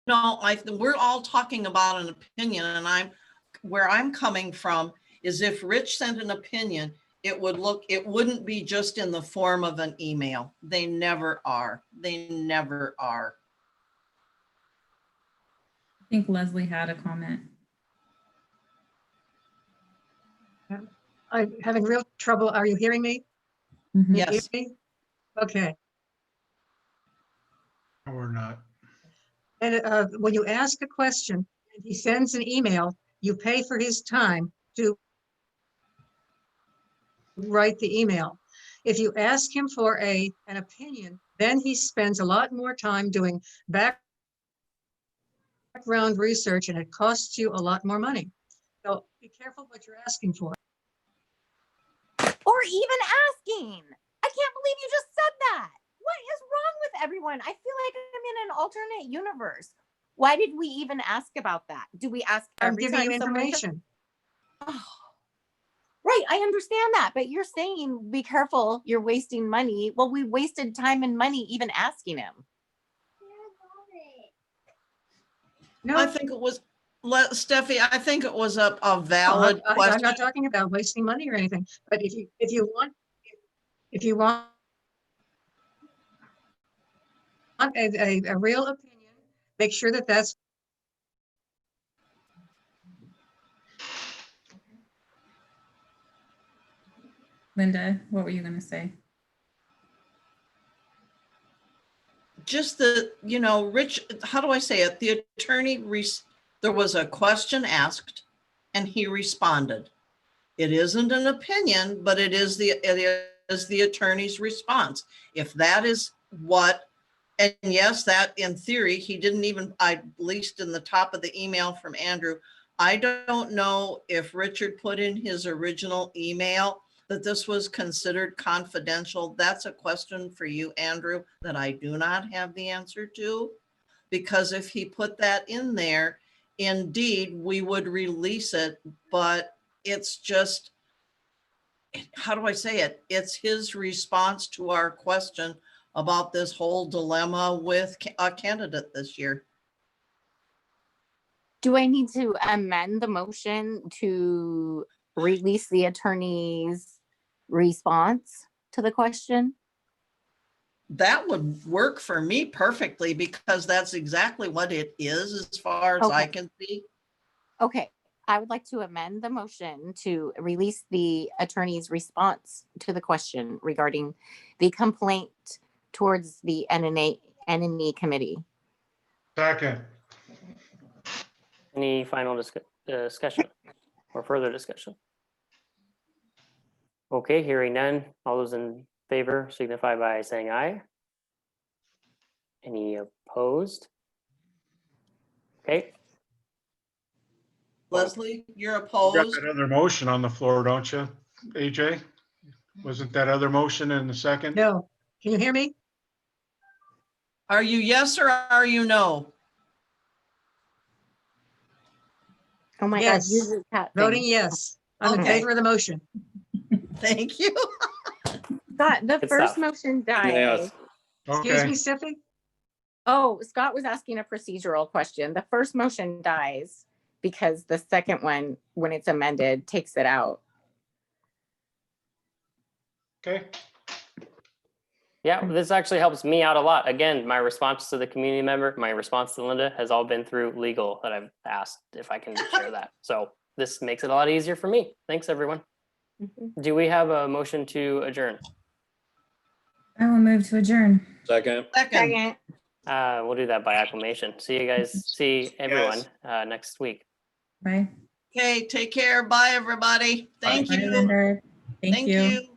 No, we're all talking about an opinion, and where I'm coming from is if Rich sent an opinion, it wouldn't be just in the form of an email. They never are. They never are. I think Leslie had a comment. I'm having real trouble. Are you hearing me? Mhm. Yes. Hear me? Okay. Or not. And when you ask a question and he sends an email, you pay for his time to write the email. If you ask him for an opinion, then he spends a lot more time doing background research, and it costs you a lot more money. So be careful what you're asking for. Or even asking. I can't believe you just said that. What is wrong with everyone? I feel like I'm in an alternate universe. Why did we even ask about that? Do we ask I'm every giving you time someone information. Right, I understand that, but you're saying be careful, you're wasting money. Well, we wasted time and money even asking him. No, I think it was, Steffi, I think it was a valid I'm question. not talking about wasting money or anything, but if you want a real opinion, make sure that that's Linda, what were you going to say? Just Rich, how do I say it? The attorney, there was a question asked and he responded. It isn't an opinion, but it is the attorney's response. If that is and yes, that in theory, he didn't even, at least in the top of the email from Andrew, I don't know if Richard put in his original email that this was considered confidential. That's a question for you, Andrew, that I do not have the answer to. Because if he put that in there, indeed, we would release it, but it's just, how do I say it? It's his response to our question about this whole dilemma with a candidate this year. Do I need to amend the motion to release the attorney's response to the question? That would work for me perfectly because that's exactly what it is as far as I Okay. can see. Okay, I would like to amend the motion to release the attorney's response to the question regarding the complaint towards the NNE committee. Second. Any final discussion or further discussion? Okay, hearing none. All those in favor signify by saying aye. Any opposed? Okay, Leslie, you're You got opposed? that other motion on the floor, don't you, AJ? Wasn't that other motion in the second? No, can you hear me? Are you yes or are you no? Oh my God, Yes. use the chat Voting thing. yes. I'm in Okay. favor of the motion. Thank you. Scott, the Good first stuff. motion died. Yes. Excuse Okay, me, Stiffy? Oh, Scott was asking a procedural question. The first motion dies because the second one, when it's amended, takes it out. okay. yeah, this actually helps me out a lot. Again, my response to the community member, my response to Linda has all been through legal that I've asked if I can share that. So this makes it a lot easier for me. Thanks, everyone. Mhm. Do we have a motion to adjourn? I will move to adjourn. Second. Second. Second. We'll do that by acclamation. See you guys, see everyone next week. Bye. Okay, take care. Bye, everybody. Thank Bye, you. Linda. Thank you. you.